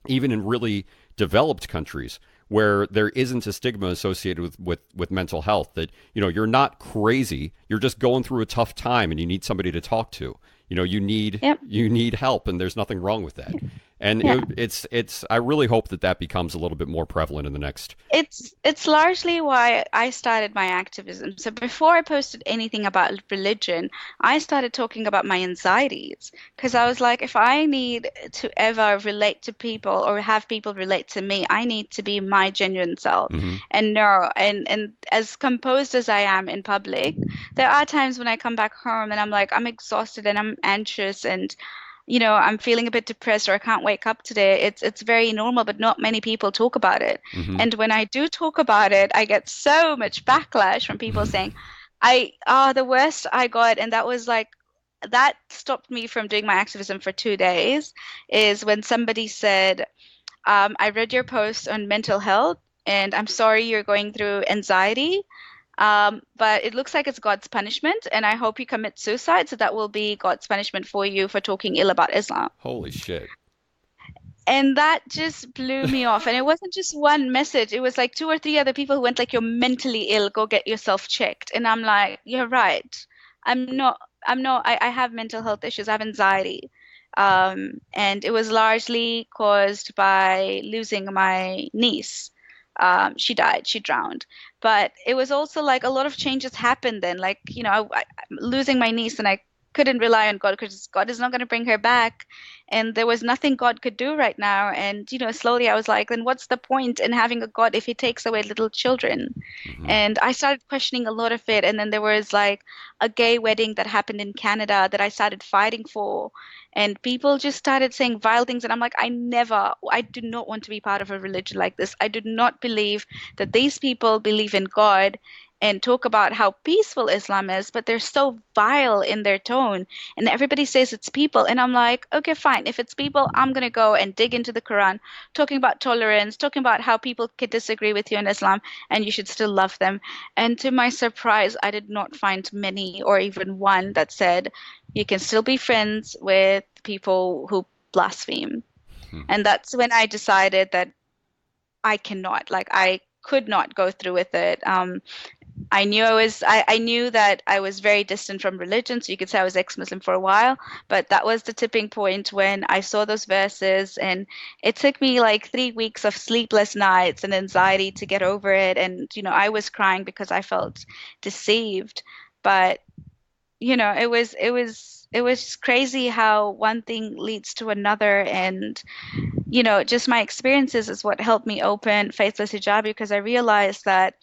even in really developed countries where there isn't a stigma associated with mental health, that you're not crazy, you're just going through a tough time and you need somebody to talk to. Yep. You need help, and there's nothing wrong with that. And Yeah. it's I really hope that becomes a little bit more prevalent in the next. It's largely why I started my activism. So before I posted anything about religion, I started talking about my anxieties because I was like, if I need to ever relate to people or have people relate to me, I need to be my genuine self. Hmm. And no, and as composed as I am in public, there are times when I come back home and I'm like, I'm exhausted and I'm anxious and I'm feeling a bit depressed or I can't wake up today. It's very normal, but not many people talk about it. Hmm. And when I do talk about it, I get so much backlash from people saying, the worst I got, and that was like that stopped me from doing my activism for 2 days, is when somebody said, I read your post on mental health, and I'm sorry you're going through anxiety. But it looks like it's God's punishment, and I hope you commit suicide, so that will be God's punishment for you for talking ill about Islam. Holy shit. And that just blew me off. And it wasn't just one message, it was like two or three other people who went like, you're mentally ill, go get yourself checked. And I'm like, you're right. I have mental health issues, I have anxiety. And it was largely caused by losing my niece. She died, she drowned. But it was also like a lot of changes happened then. Like, losing my niece, and I couldn't rely on God because God is not going to bring her back. And there was nothing God could do right now. And, slowly I was like, then what's the point in having a God if he takes away little children? Hmm. And I started questioning a lot of it. And then there was like a gay wedding that happened in Canada that I started fighting for. And people just started saying vile things. And I'm like, I do not want to be part of a religion like this. I do not believe that these people believe in God and talk about how peaceful Islam is, but they're so vile in their tone. And everybody says it's people. And I'm like, okay, fine. If it's people, I'm going to go and dig into the Quran, talking about tolerance, talking about how people can disagree with you in Islam and you should still love them. And to my surprise, I did not find many or even one that said you can still be friends with people who blaspheme. Hmm. And that's when I decided that I cannot, like, I could not go through with it. I knew that I was very distant from religion, so you could say I was ex-Muslim for a while, but that was the tipping point when I saw those verses, and it took me like 3 weeks of sleepless nights and anxiety to get over it. And I was crying because I felt deceived. But it was crazy how one thing leads to another. And just my experiences is what helped me open faithless hijab, because I realized that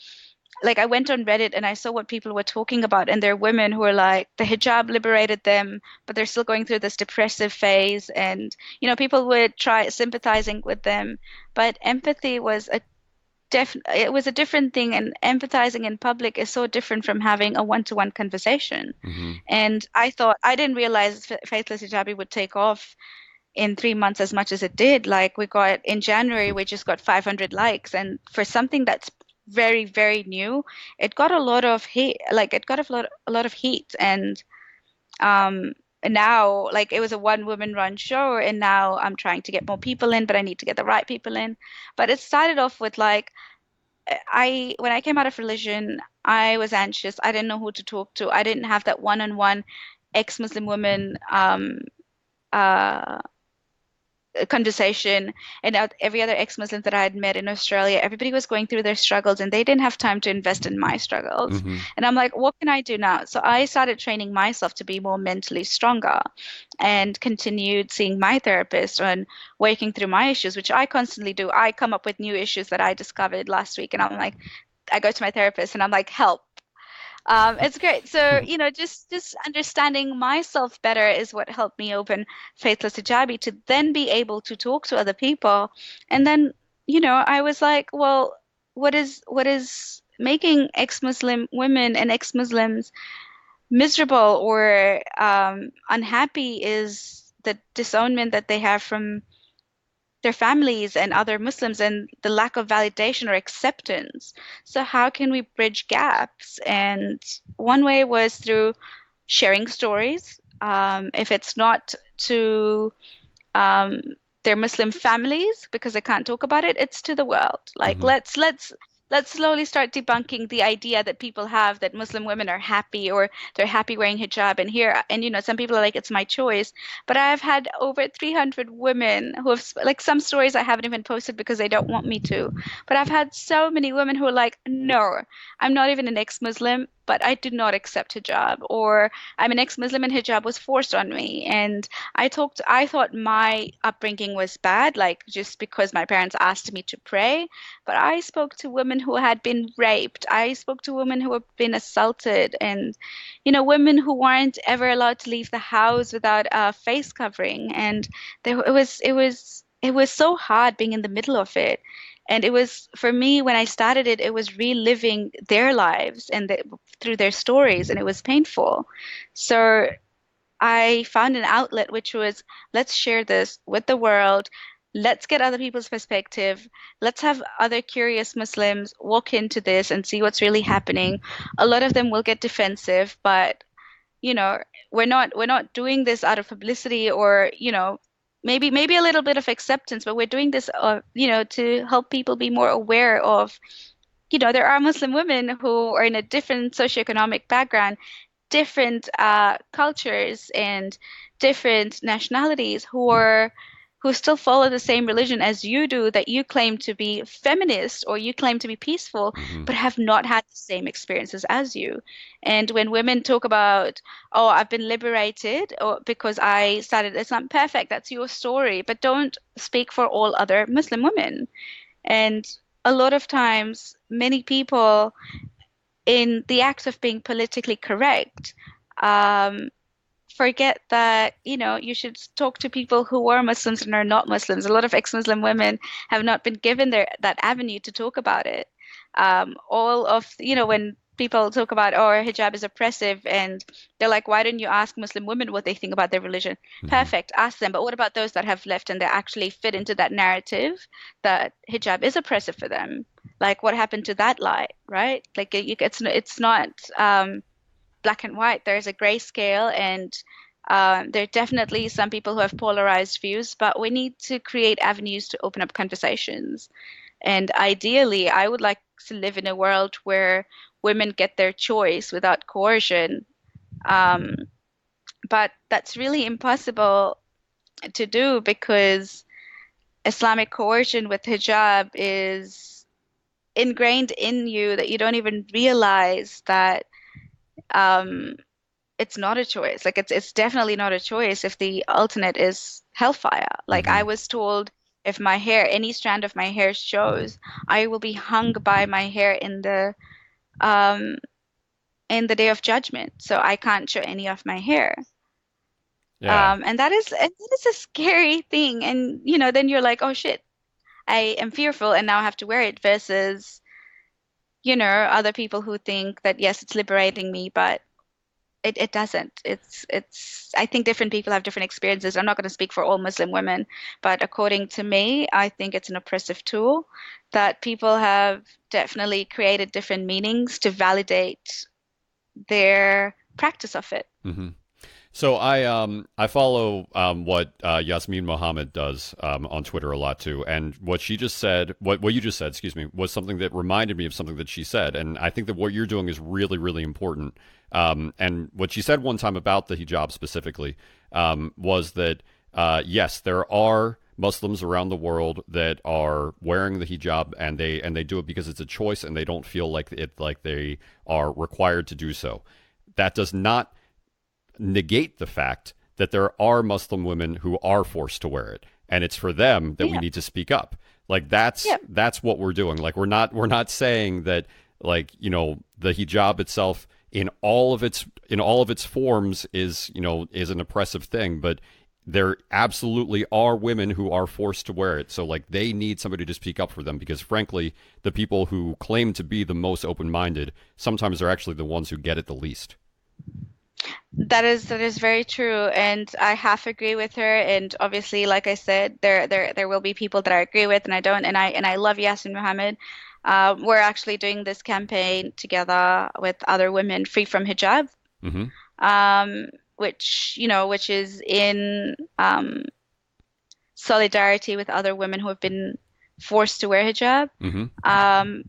like I went on Reddit and I saw what people were talking about, and there are women who are like the hijab liberated them, but they're still going through this depressive phase, and people would try sympathizing with them, but empathy was a it was a different thing, and empathizing in public is so different from having a one-to-one conversation. Hmm. And I didn't realize Faithless Hijabi would take off in 3 months as much as it did. Like we got in January, we just got 500 likes, and for something that's very, very new, it got a lot of heat. Like it got a lot of heat, um, and now like it was a one woman run show, and now I'm trying to get more people in, but I need to get the right people in. But it started off with like I when I came out of religion, I was anxious. I didn't know who to talk to. I didn't have that one-on-one ex-Muslim woman uh conversation. And every other ex-Muslim that I had met in Australia, everybody was going through their struggles and they didn't have time to invest in my struggles. Hmm. And I'm like, what can I do now? So I started training myself to be more mentally stronger and continued seeing my therapist and working through my issues, which I constantly do. I come up with new issues that I discovered last week and I'm like, I go to my therapist and I'm like, help. It's great. So, just understanding myself better is what helped me open Faithless Hijabi to then be able to talk to other people. And then, I was like, well, what is making ex-Muslim women and ex-Muslims miserable or unhappy is the disownment that they have from their families and other Muslims and the lack of validation or acceptance. So, how can we bridge gaps? And one way was through sharing stories. If it's not to um, their Muslim families because they can't talk about it, it's to the world. Like Hmm. let's slowly start debunking the idea that people have that Muslim women are happy or they're happy wearing hijab. And here, and some people are like, it's my choice. But I've had over 300 women who have like some stories I haven't even posted because they don't want me to. But I've had so many women who are like, no, I'm not even an ex-Muslim, but I do not accept hijab, or I'm an ex-Muslim and hijab was forced on me. And I thought my upbringing was bad, like just because my parents asked me to pray. But I spoke to women who had been raped. I spoke to women who had been assaulted and, women who weren't ever allowed to leave the house without a face covering. And it was so hard being in the middle of it. And it was, for me, when I started it, it was reliving their lives and through their stories, and it was painful. So I found an outlet which was, let's share this with the world. Let's get other people's perspective. Let's have other curious Muslims walk into this and see what's really happening. A lot of them will get defensive, but you know, we're not doing this out of publicity or, maybe a little bit of acceptance, but we're doing this to help people be more aware of, there are Muslim women who are in a different socioeconomic background, different cultures and different nationalities who still follow the same religion as you do, that you claim to be feminist or you claim to be peaceful, Hmm. but have not had the same experiences as you. And when women talk about, oh, I've been liberated or because I started, it's not perfect, that's your story, but don't speak for all other Muslim women. And a lot of times, many people in the act of being politically correct, um, forget that, you should talk to people who are Muslims and are not Muslims. A lot of ex-Muslim women have not been given that avenue to talk about it. All of, when people talk about, oh, hijab is oppressive, and they're like, why don't you ask Muslim women what they think about their religion? Hmm. Perfect, ask them. But what about those that have left and they actually fit into that narrative that hijab is oppressive for them? Like, what happened to that lie, right? Like, it's not black and white. There's a gray scale, and there are definitely some people who have polarized views, but we need to create avenues to open up conversations. And ideally, I would like to live in a world where women get their choice without coercion. Um, but that's really impossible to do because Islamic coercion with hijab is ingrained in you that you don't even realize that um, it's not a choice. Like it's definitely not a choice if the alternate is hellfire. Like I Hmm. was told if my hair, any strand of my hair shows, I will be hung by my hair in the um, in the day of judgment. So I can't show any of my hair. Yeah. And that is a scary thing. And then you're like, oh shit, I am fearful and now I have to wear it versus, other people who think that yes, it's liberating me, but it doesn't. I think different people have different experiences. I'm not going to speak for all Muslim women, but according to me, I think it's an oppressive tool that people have definitely created different meanings to validate their practice of it. hmm So I follow what Yasmin Mohammed does on Twitter a lot too, and what she just said, what you just said, excuse me, was something that reminded me of something that she said, and I think that what you're doing is really really important. And what she said one time about the hijab specifically was that yes, there are Muslims around the world that are wearing the hijab, and they do it because it's a choice, and they don't feel like they are required to do so. That does not negate the fact that there are Muslim women who are forced to wear it, and it's for them that we Yeah, need to speak up. Like that's yeah. that's what we're doing. Like we're not saying that, like, the hijab itself in all of its forms is an oppressive thing, but there absolutely are women who are forced to wear it. So like they need somebody to speak up for them, because frankly, the people who claim to be the most open-minded sometimes are actually the ones who get it the least. That is very true, and I half agree with her. And obviously, like I said, there will be people that I agree with, and I don't. And I love Yasin Mohammed. We're actually doing this campaign together with other women free from hijab, hmm um, which is in solidarity with other women who have been forced to wear hijab. hmm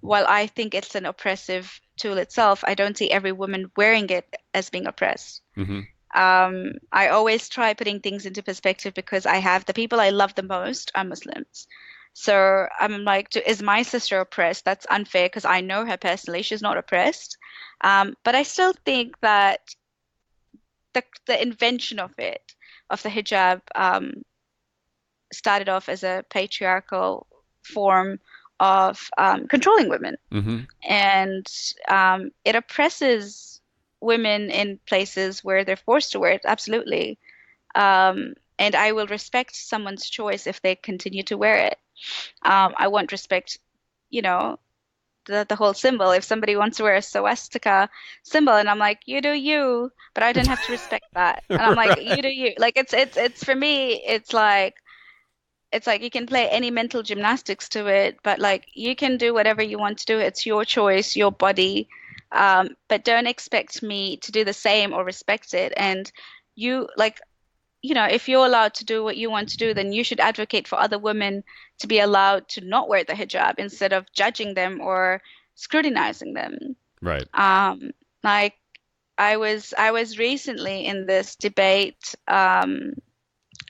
While I think it's an oppressive tool itself, I don't see every woman wearing it as being oppressed. hmm I always try putting things into perspective because I have the people I love the most are Muslims. So I'm like, is my sister oppressed? That's unfair because I know her personally. She's not oppressed. But I still think that the invention of it, of the hijab, started off as a patriarchal form of controlling women. hmm And it oppresses women in places where they're forced to wear it, absolutely. And I will respect someone's choice if they continue to wear it. I won't respect, you know, the whole symbol. If somebody wants to wear a swastika symbol, and I'm like, you do you, but I don't have to respect that. And I'm like, you Right. do you. Like it's for me, it's like you can play any mental gymnastics to it, but like you can do whatever you want to do. It's your choice, your body. But don't expect me to do the same or respect it. And you like, if you're allowed to do what you want to do, then you should advocate for other women to be allowed to not wear the hijab instead of judging them or scrutinizing them. Right. Um, like I was recently in this debate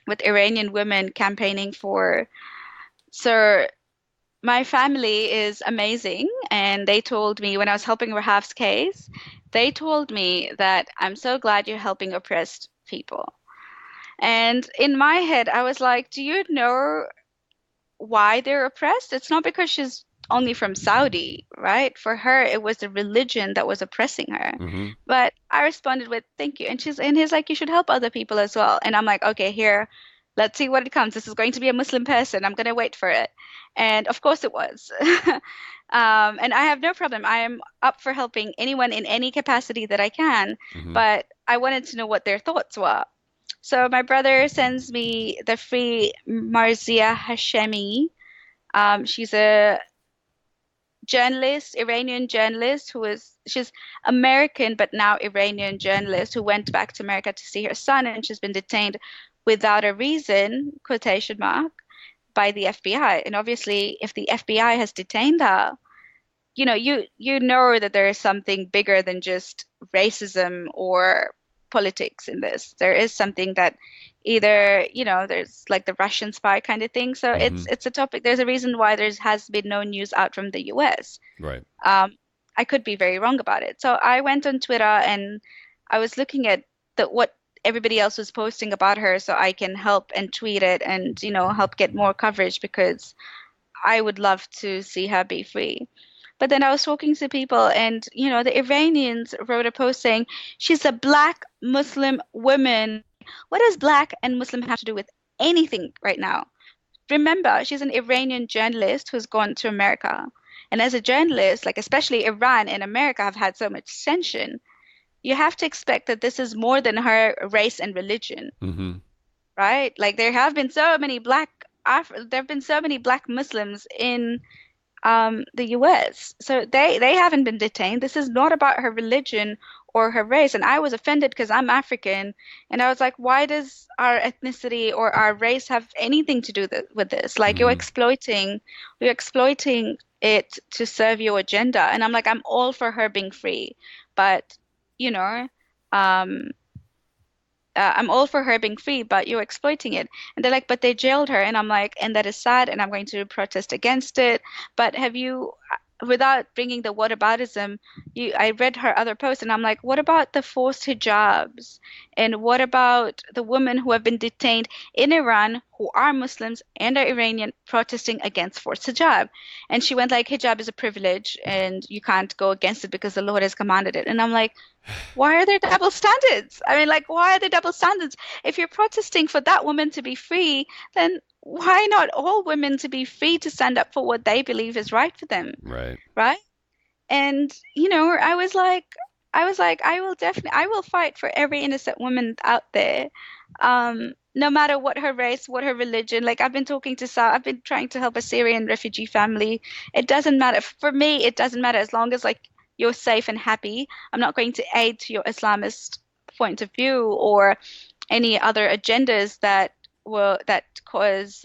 with Iranian women campaigning for. So my family is amazing, and they told me when I was helping Rahav's case, they told me that I'm so glad you're helping oppressed people. And in my head, I was like, do you know why they're oppressed? It's not because she's only from Saudi, right? For her, it was the religion that was oppressing her. hmm But I responded with, thank you. And he's like, you should help other people as well. And I'm like, okay, here, let's see what it comes. This is going to be a Muslim person. I'm going to wait for it. And of course it was. And I have no problem. I am up for helping anyone in any capacity that I can, hmm but I wanted to know what their thoughts were. So my brother sends me the free Marzia Hashemi. She's a journalist, Iranian journalist she's American but now Iranian journalist who went back to America to see her son, and she's been detained without a reason, quotation mark, by the FBI. And obviously, if the FBI has detained her, you know that there is something bigger than just racism or politics in this. There is something that either, there's like the Russian spy kind of thing. So it's hmm it's a topic. There's a reason why there has been no news out from the US. Right. Um, I could be very wrong about it. So I went on Twitter and I was looking at what everybody else was posting about her so I can help and tweet it and, help get more coverage because I would love to see her be free. But then I was talking to people, and the Iranians wrote a post saying she's a black Muslim woman. What does black and Muslim have to do with anything right now? Remember, she's an Iranian journalist who's gone to America. And as a journalist, like especially Iran and America have had so much tension, you have to expect that this is more than her race and religion, Mm-hmm. right? Like there have been so many black Muslims in the US. So they haven't been detained. This is not about her religion or her race. And I was offended because I'm African, and I was like, why does our ethnicity or our race have anything to do with this? Like Mm-hmm. you're exploiting it to serve your agenda. And I'm like, I'm all for her being free, but you know, um, I'm all for her being free, but you're exploiting it. And they're like, but they jailed her. And I'm like, and that is sad, and I'm going to protest against it. But without bringing the whataboutism, I read her other post, and I'm like, what about the forced hijabs? And what about the women who have been detained in Iran who are Muslims and are Iranian protesting against forced hijab? And she went like, hijab is a privilege and you can't go against it because the Lord has commanded it. And I'm like, why are there double standards? I mean, like, why are there double standards? If you're protesting for that woman to be free, then why not all women to be free to stand up for what they believe is right for them, Right. right? And I will fight for every innocent woman out there, no matter what her race, what her religion. Like I've been trying to help a Syrian refugee family. It doesn't matter for me. It doesn't matter as long as like you're safe and happy. I'm not going to aid to your Islamist point of view or any other agendas that cause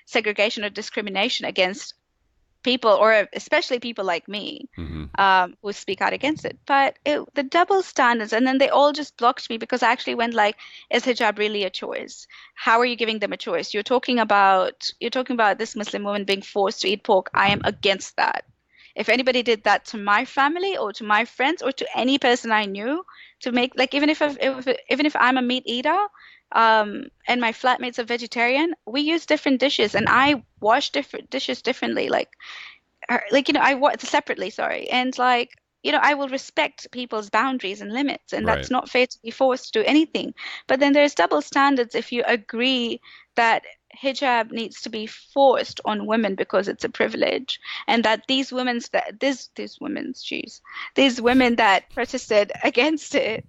segregation or discrimination against people, or especially people like me, Mm-hmm. who speak out against it. But the double standards, and then they all just blocked me because I actually went like, is hijab really a choice? How are you giving them a choice? You're talking about this Muslim woman being forced to eat pork. I am against that. If anybody did that to my family or to my friends or to any person I knew, to make like even if I'm a meat eater, and my flatmates are vegetarian, we use different dishes, and I wash different dishes differently. I watch separately, sorry, and I will respect people's boundaries and limits, and Right. that's not fair to be forced to do anything. But then there's double standards if you agree that hijab needs to be forced on women because it's a privilege, and that these women that protested against it,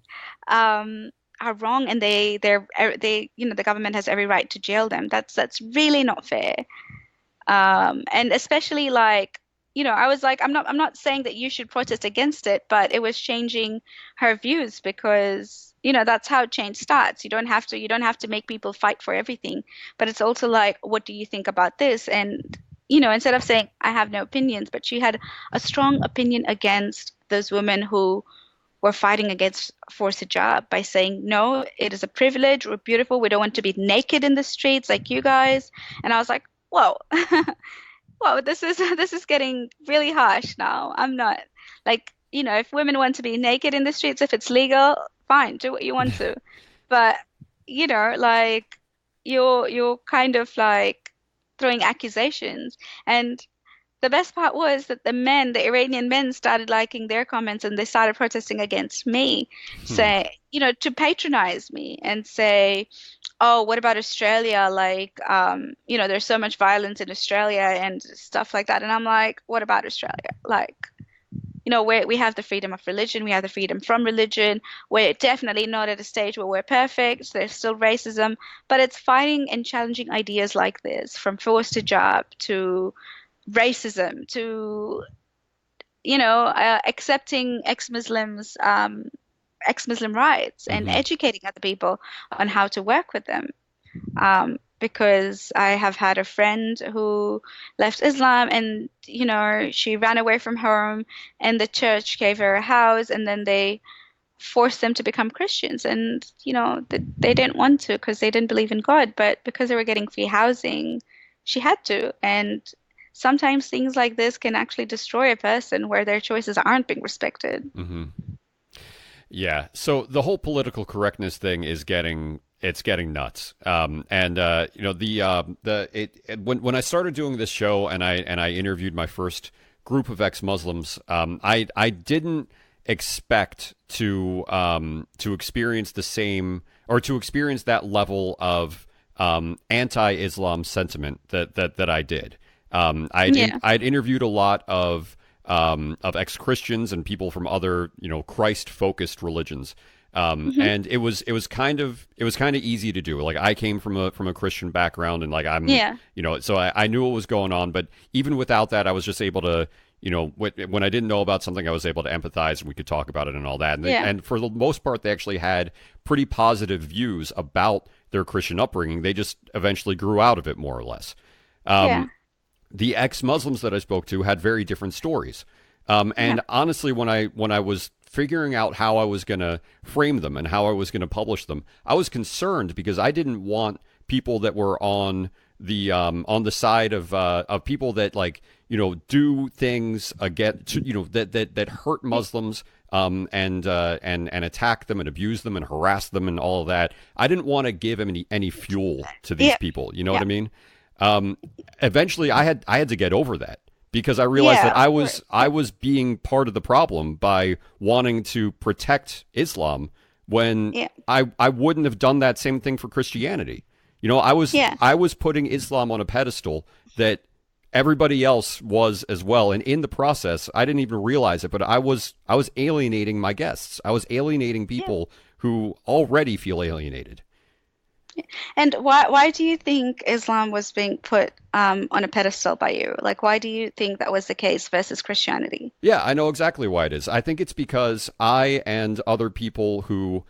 are wrong, and the government has every right to jail them. That's really not fair. And especially I was like, I'm not saying that you should protest against it, but it was changing her views because, that's how change starts. You don't have to make people fight for everything, but it's also like, what do you think about this? And, instead of saying, I have no opinions, but she had a strong opinion against those women who were fighting against forced hijab by saying, no, it is a privilege. We're beautiful. We don't want to be naked in the streets like you guys. And I was like, whoa, whoa, this is getting really harsh now. I'm not like, if women want to be naked in the streets, if it's legal, fine, do what you want to. But, like you're kind of like throwing accusations. And the best part was that the Iranian men started liking their comments, and they started protesting against me, Hmm. to patronize me and say, oh, what about Australia? Like, there's so much violence in Australia and stuff like that. And I'm like, what about Australia? Like, we have the freedom of religion, we have the freedom from religion. We're definitely not at a stage where we're perfect. There's still racism, but it's fighting and challenging ideas like this, from forced hijab to racism to accepting ex-Muslim rights, and Mm-hmm. educating other people on how to work with them. Because I have had a friend who left Islam, and she ran away from home, and the church gave her a house, and then they forced them to become Christians, and they didn't want to because they didn't believe in God, but because they were getting free housing, she had to. And sometimes things like this can actually destroy a person where their choices aren't being respected. Mm-hmm. Yeah. So the whole political correctness thing is getting nuts. And when I started doing this show and I interviewed my first group of ex-Muslims, I didn't expect to experience the same or to experience that level of anti-Islam sentiment that I did. Yeah. I'd interviewed a lot of ex-Christians and people from other Christ-focused religions. Hmm. And it was kind of easy to do. Like I came from a Christian background, and like Yeah. so I knew what was going on. But even without that, I was just able to, when I didn't know about something, I was able to empathize, and we could talk about it and all that. Yeah. And for the most part, they actually had pretty positive views about their Christian upbringing. They just eventually grew out of it, more or less. Yeah. Um, the ex-Muslims that I spoke to had very different stories. Yeah. And honestly, when I was figuring out how I was going to frame them and how I was going to publish them, I was concerned because I didn't want people that were on the side of people that like do things against that hurt Muslims, and attack them and abuse them and harass them and all of that. I didn't want to give any fuel to these Yeah. people. You know what Yeah. I mean? Um, Eventually, I had to get over that because I realized Yeah, that of I course. was I was being part of the problem by wanting to protect Islam when Yeah. I wouldn't have done that same thing for Christianity. I was Yeah. I was putting Islam on a pedestal that everybody else was as well, and in the process, I didn't even realize it, but I was alienating my guests. I was alienating Yeah. people who already feel alienated. And why do you think Islam was being put on a pedestal by you? Like, why do you think that was the case versus Christianity? Yeah, I know exactly why it is. I think it's because I and other people who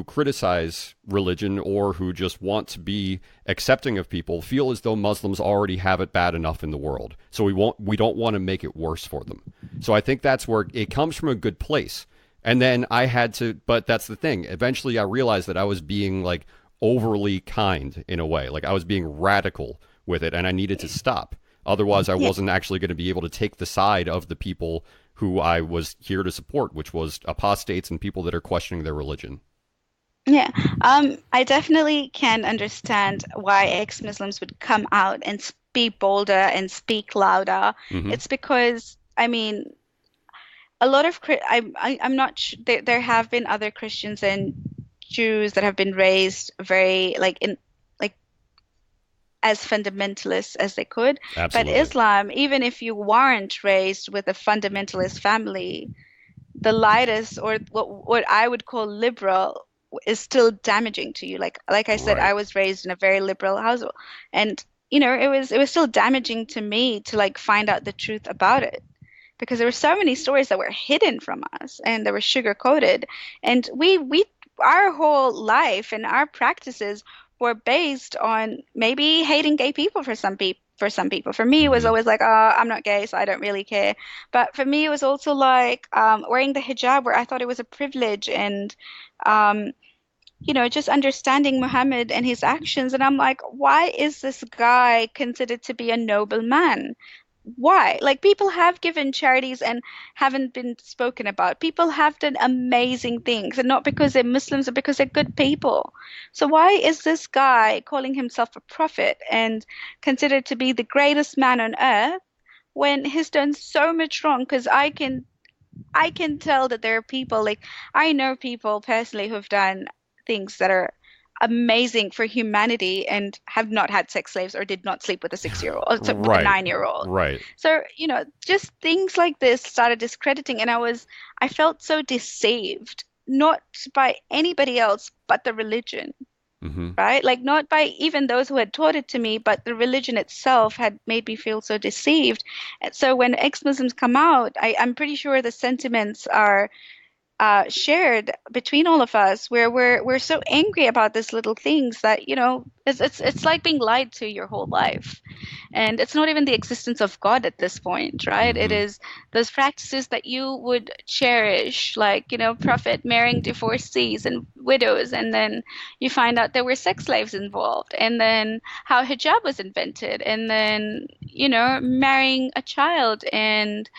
criticize religion or who just want to be accepting of people feel as though Muslims already have it bad enough in the world. So we don't want to make it worse for them. So I think that's where it comes from, a good place. And then I had to, but that's the thing. Eventually I realized that I was being like overly kind in a way. Like I was being radical with it, and I needed to stop. Otherwise, I Yeah. wasn't actually going to be able to take the side of the people who I was here to support, which was apostates and people that are questioning their religion. Yeah. I definitely can understand why ex-Muslims would come out and be bolder and speak louder. Hmm. It's because, I mean, a lot of I'm not there have been other Christians and Jews that have been raised very like as fundamentalist as they could. But Absolutely. Islam, even if you weren't raised with a fundamentalist family, the lightest or what I would call liberal is still damaging to you. Like I said, Right. I was raised in a very liberal household, and it was still damaging to me to like find out the truth about it because there were so many stories that were hidden from us and they were sugar coated, and we our whole life and our practices were based on maybe hating gay people for some people. For some people, for me, it was Hmm. always like, oh, I'm not gay, so I don't really care. But for me, it was also like wearing the hijab, where I thought it was a privilege, and um, just understanding Muhammad and his actions. And I'm like, why is this guy considered to be a noble man? Why? Like, people have given charities and haven't been spoken about. People have done amazing things, and not because they're Muslims, but because they're good people. So why is this guy calling himself a prophet and considered to be the greatest man on earth when he's done so much wrong? Because I can tell that there are people, like, I know people personally who've done things that are amazing for humanity and have not had sex slaves or did not sleep with a 6 year old or with a Right. 9 year old. Right. So, just things like this started discrediting, and I felt so deceived, not by anybody else but the religion, Hmm. right? Like, not by even those who had taught it to me, but the religion itself had made me feel so deceived. And so when ex-Muslims come out, I'm pretty sure the sentiments are shared between all of us, where we're so angry about these little things that it's like being lied to your whole life. And it's not even the existence of God at this point, right? It Hmm. is those practices that you would cherish, like, Prophet marrying divorcees and widows, and then you find out there were sex slaves involved, and then how hijab was invented, and then, marrying a child, and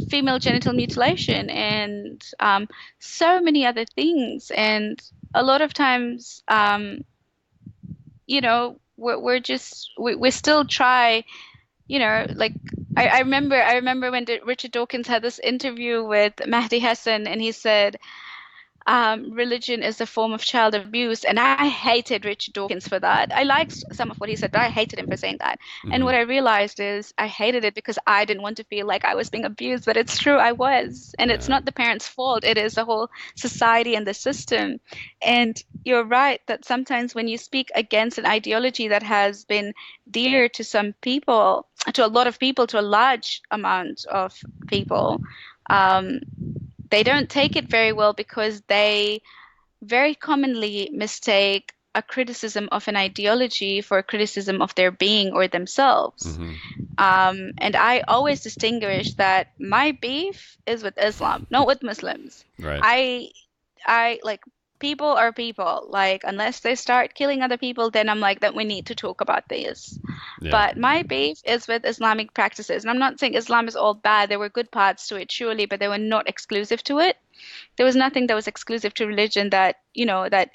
female genital mutilation, and so many other things. And a lot of times, we're still try, like, I remember when Richard Dawkins had this interview with Mahdi Hassan, and he said, religion is a form of child abuse. And I hated Richard Dawkins for that. I liked some of what he said, but I hated him for saying that. And Hmm. what I realized is I hated it because I didn't want to feel like I was being abused, but it's true, I was. And it's Yeah. not the parents' fault, it is the whole society and the system. And you're right that sometimes when you speak against an ideology that has been dear to some people, to a lot of people, to a large amount of people, um, they don't take it very well because they very commonly mistake a criticism of an ideology for a criticism of their being or themselves. Hmm. And I always distinguish that my beef is with Islam, not with Muslims. Right. I I like people are people. Like unless they start killing other people, then I'm like that we need to talk about this. Yeah. But my beef is with Islamic practices. And I'm not saying Islam is all bad. There were good parts to it, surely, but they were not exclusive to it. There was nothing that was exclusive to religion that, that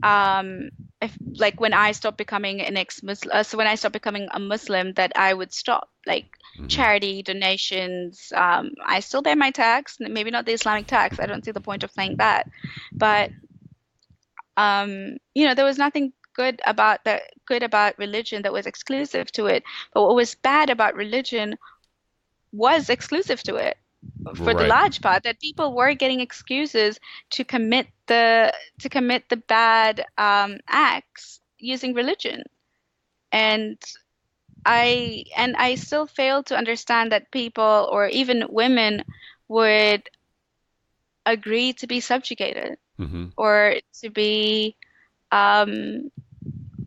um, if like when I stopped becoming an ex-Muslim, so when I stopped becoming a Muslim, that I would stop like Hmm. charity donations. I still pay my tax, maybe not the Islamic tax. I don't see the point of paying that, but there was nothing good about religion that was exclusive to it. But what was bad about religion was exclusive to it for the Right. large part, that people were getting excuses to commit the bad acts using religion. And I still fail to understand that people or even women would agree to be subjugated Hmm. or to be um,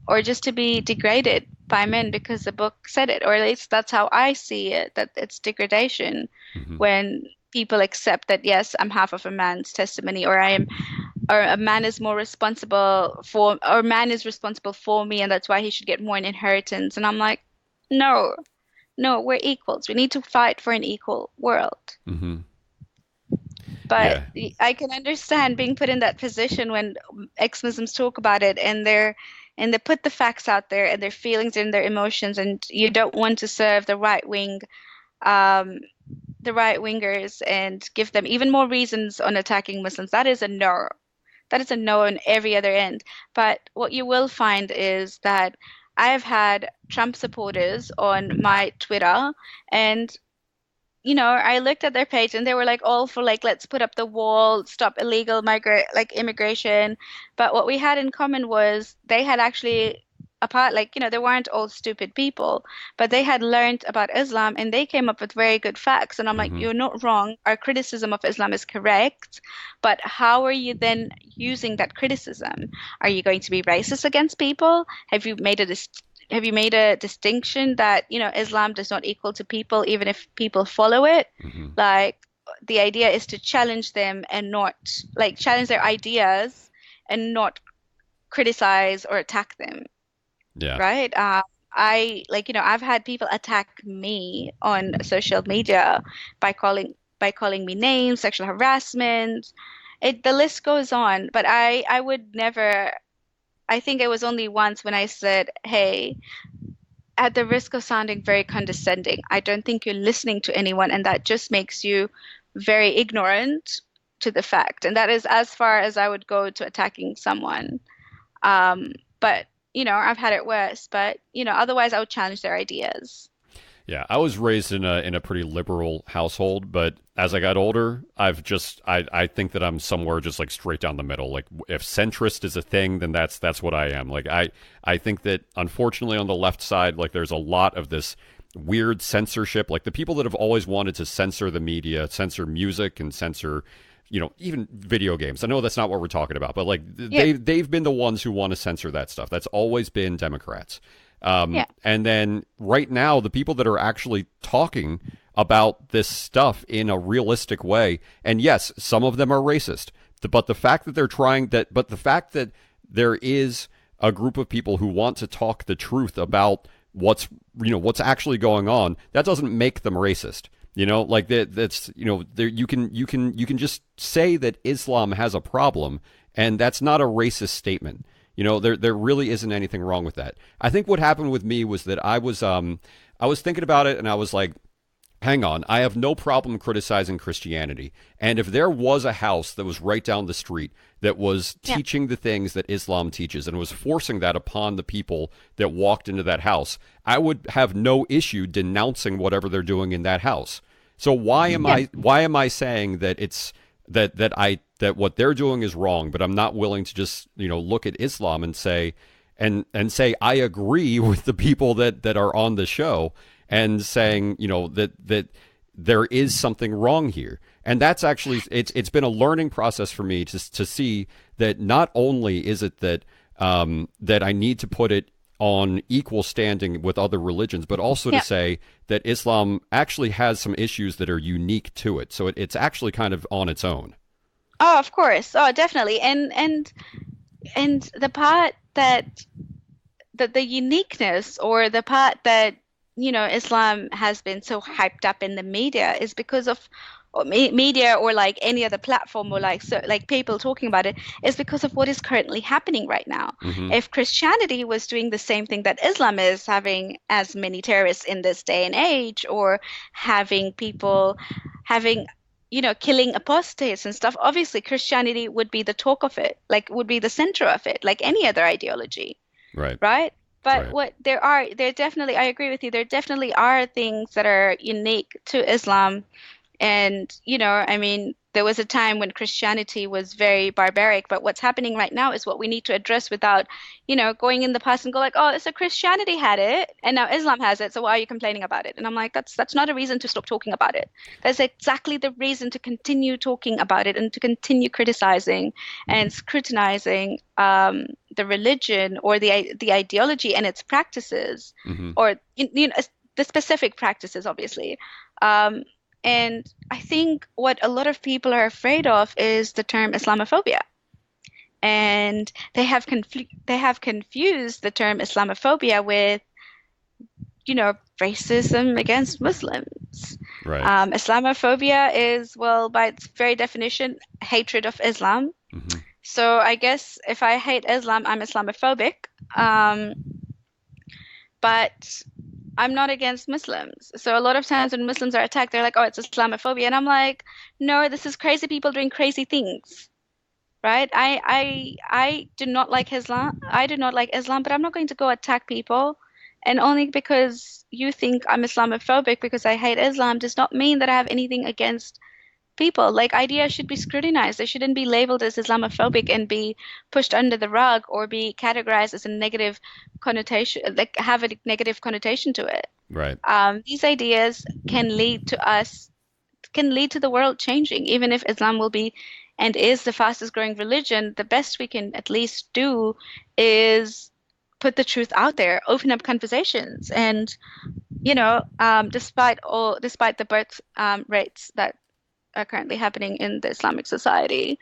or just to be degraded by men because the book said it, or at least that's how I see it, that it's degradation Hmm. when people accept that, yes, I'm half of a man's testimony, or a man is more responsible for, or man is responsible for me, and that's why he should get more in inheritance. And I'm like, no, no, we're equals. We need to fight for an equal world. Hmm. But Yeah. I can understand being put in that position when ex-Muslims talk about it, and they put the facts out there and their feelings and their emotions, and you don't want to serve um, the right wingers and give them even more reasons on attacking Muslims. That is a no. That is a no on every other end. But what you will find is that I've had Trump supporters on my Twitter, and I looked at their page and they were like all for like let's put up the wall, stop illegal migrate like immigration. But what we had in common was they had actually apart like they weren't all stupid people, but they had learned about Islam and they came up with very good facts. And I'm like, Hmm. you're not wrong. Our criticism of Islam is correct, but how are you then using that criticism? Are you going to be racist against people? Have you made a distinction that, Islam does not equal to people, even if people follow it? Hmm. Like, the idea is to challenge them and not, like, challenge their ideas and not criticize or attack them, Yeah. right? I've had people attack me on social media by calling me names, sexual harassment. The list goes on, but I would never. I think it was only once when I said, "Hey, at the risk of sounding very condescending, I don't think you're listening to anyone, and that just makes you very ignorant to the fact." And that is as far as I would go to attacking someone. But I've had it worse. But otherwise, I would challenge their ideas. Yeah, I was raised in a pretty liberal household, but as I got older, I think that I'm somewhere just like straight down the middle. Like if centrist is a thing, then that's what I am. Like I think that unfortunately on the left side, like there's a lot of this weird censorship. Like the people that have always wanted to censor the media, censor music, and censor even video games. I know that's not what we're talking about, but like Yeah, they've been the ones who want to censor that stuff. That's always been Democrats. yeah, And then right now, the people that are actually talking about this stuff in a realistic way, and yes, some of them are racist, but the fact that the fact that there is a group of people who want to talk the truth about what's actually going on, that doesn't make them racist. Like that's there you can just say that Islam has a problem, and that's not a racist statement. There really isn't anything wrong with that. I think what happened with me was that I was thinking about it and I was like, hang on, I have no problem criticizing Christianity. And if there was a house that was right down the street that was Yeah. teaching the things that Islam teaches and was forcing that upon the people that walked into that house, I would have no issue denouncing whatever they're doing in that house. So Yeah. why am I saying that it's that what they're doing is wrong, but I'm not willing to just, look at Islam and say say I agree with the people that are on the show and saying, that there is something wrong here. And that's actually it's been a learning process for me to see that not only is it that that I need to put it on equal standing with other religions, but also to Yeah. say that Islam actually has some issues that are unique to it. So it's actually kind of on its own. Oh, of course. Oh, definitely. And the part that the uniqueness, or the part that Islam has been so hyped up in the media, is because of or media, or like any other platform, or like, so like people talking about it, is because of what is currently happening right now. Hmm. If Christianity was doing the same thing that Islam is, having as many terrorists in this day and age, or having people having killing apostates and stuff, obviously Christianity would be the talk of it, like would be the center of it, like any other ideology, Right. right? But Right. there definitely, I agree with you, there definitely are things that are unique to Islam. And, I mean, there was a time when Christianity was very barbaric, but what's happening right now is what we need to address without, going in the past and go like, oh, so Christianity had it and now Islam has it, so why are you complaining about it? And I'm like, that's not a reason to stop talking about it. That's exactly the reason to continue talking about it and to continue criticizing and scrutinizing the religion, or the ideology and its practices, Hmm. or the specific practices, obviously. Um, and I think what a lot of people are afraid of is the term Islamophobia. And they have confused the term Islamophobia with, racism against Muslims. Right. Islamophobia is, well, by its very definition, hatred of Islam. Hmm. So I guess if I hate Islam, I'm Islamophobic. Um, but I'm not against Muslims. So a lot of times when Muslims are attacked, they're like, oh, it's Islamophobia. And I'm like, no, this is crazy people doing crazy things, right? I do not like Islam. I do not like Islam, but I'm not going to go attack people. And only because you think I'm Islamophobic because I hate Islam does not mean that I have anything against people. Like, ideas should be scrutinized. They shouldn't be labeled as Islamophobic and be pushed under the rug, or be categorized as a negative connotation, like have a negative connotation to it. Right. These ideas can lead to the world changing. Even if Islam will be and is the fastest growing religion, the best we can at least do is put the truth out there, open up conversations, and despite the birth rates that are currently happening in the Islamic society,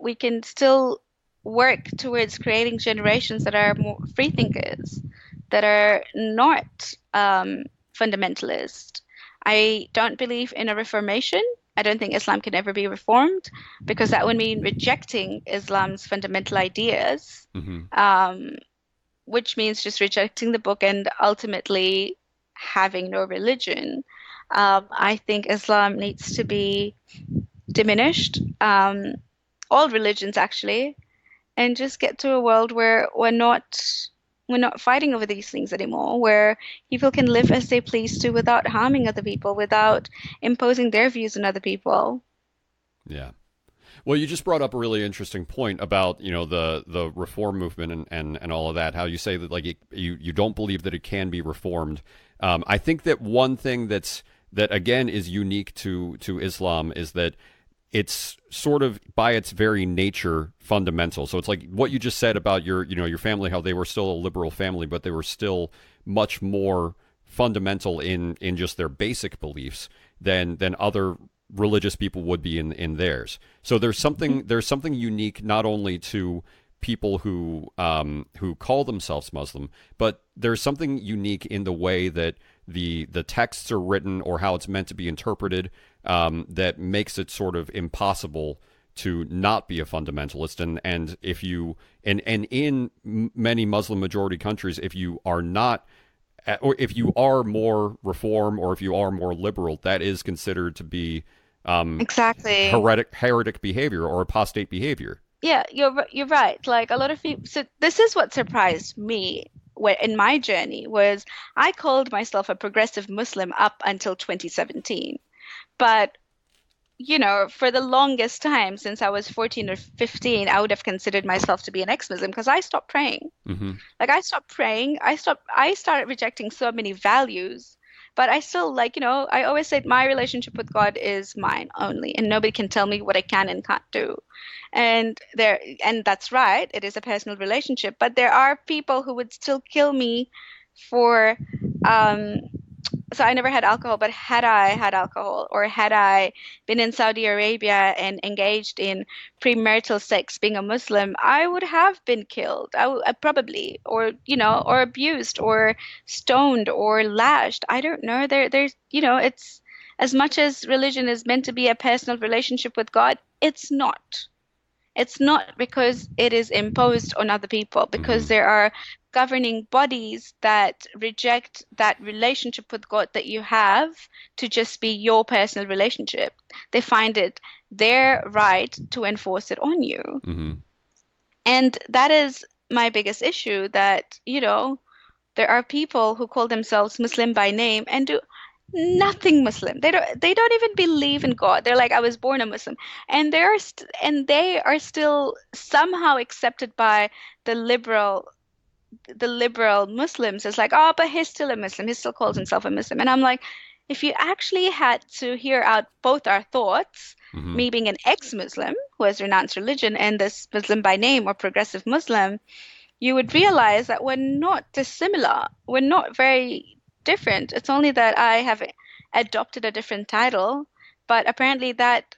we can still work towards creating generations that are more free thinkers, that are not fundamentalist. I don't believe in a reformation. I don't think Islam can ever be reformed, because that would mean rejecting Islam's fundamental ideas, Hmm. um, which means just rejecting the book and ultimately having no religion. I think Islam needs to be diminished, all religions actually, and just get to a world where we're not fighting over these things anymore, where people can live as they please to without harming other people, without imposing their views on other people. Yeah. Well, you just brought up a really interesting point about the reform movement and all of that. How you say that like you don't believe that it can be reformed. I think that one thing that again is unique to Islam is that it's sort of by its very nature fundamental. So it's like what you just said about your family, how they were still a liberal family, but they were still much more fundamental in just their basic beliefs than other religious people would be in theirs. So there's something unique not only to people who call themselves Muslim, but there's something unique in the way that the texts are written or how it's meant to be interpreted, that makes it sort of impossible to not be a fundamentalist, and if you and in many Muslim majority countries, if you are not, or if you are more reform, or if you are more liberal, that is considered to be Exactly. heretic behavior or apostate behavior. Yeah, you're right. Like a lot of people, so this is what surprised me in my journey was I called myself a progressive Muslim up until 2017. But for the longest time, since I was 14 or 15, I would have considered myself to be an ex-Muslim because I stopped praying. Hmm. Like I stopped praying. I started rejecting so many values, but I still I always said my relationship with God is mine only, and nobody can tell me what I can and can't do. And that's right, it is a personal relationship, but there are people who would still kill me for um so I never had alcohol, but had I had alcohol or had I been in Saudi Arabia and engaged in premarital sex being a Muslim, I would have been killed. I probably, or abused or stoned or lashed. I don't know. It's as much as religion is meant to be a personal relationship with God, it's not. It's not because it is imposed on other people, because Hmm. there are governing bodies that reject that relationship with God that you have to just be your personal relationship. They find it their right to enforce it on you. Hmm. And that is my biggest issue that, there are people who call themselves Muslim by name and do nothing Muslim. They don't even believe in God. They're like, I was born a Muslim. And they are still somehow accepted by the liberal the liberal Muslims. It's like, oh, but he's still a Muslim. He still calls himself a Muslim. And I'm like, if you actually had to hear out both our thoughts, Hmm. me being an ex-Muslim who has renounced religion and this Muslim by name or progressive Muslim, you would realize that we're not dissimilar. We're not very different. It's only that I have adopted a different title, but apparently that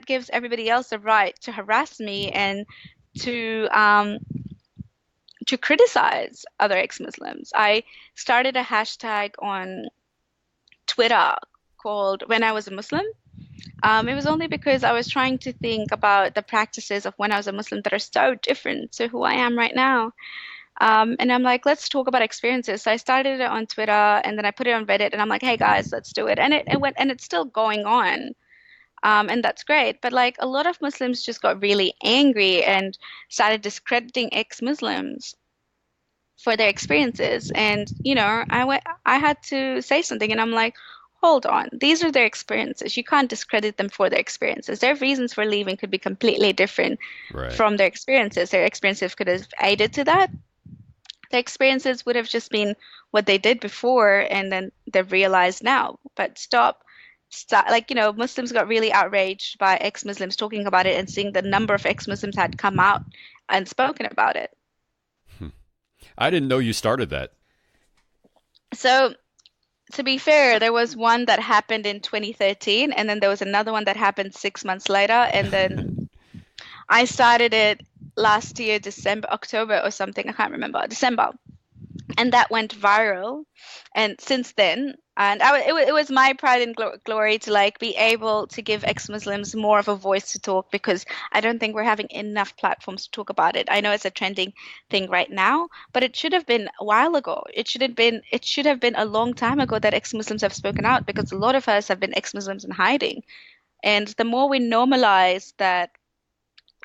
gives everybody else the right to harass me and to um to criticize other ex-Muslims. I started a hashtag on Twitter called When I Was a Muslim. It was only because I was trying to think about the practices of when I was a Muslim that are so different to who I am right now. And I'm like, let's talk about experiences. So I started it on Twitter and then I put it on Reddit and I'm like, hey guys, let's do it. And it went and it's still going on. And that's great. But like a lot of Muslims just got really angry and started discrediting ex-Muslims for their experiences. And, I had to say something and I'm like, hold on, these are their experiences. You can't discredit them for their experiences. Their reasons for leaving could be completely different Right. from their experiences. Their experiences could have aided to that. The experiences would have just been what they did before and then they've realized now. But stop, like, Muslims got really outraged by ex-Muslims talking about it and seeing the number of ex-Muslims had come out and spoken about it. Hmm. I didn't know you started that. So, to be fair, there was one that happened in 2013, and then there was another one that happened 6 months later, and then I started it last year, December, October or something. I can't remember. December. And that went viral. And since then, and it was my pride and glory to like be able to give ex-Muslims more of a voice to talk because I don't think we're having enough platforms to talk about it. I know it's a trending thing right now, but it should have been a while ago. It should have been a long time ago that ex-Muslims have spoken out because a lot of us have been ex-Muslims in hiding. And the more we normalize that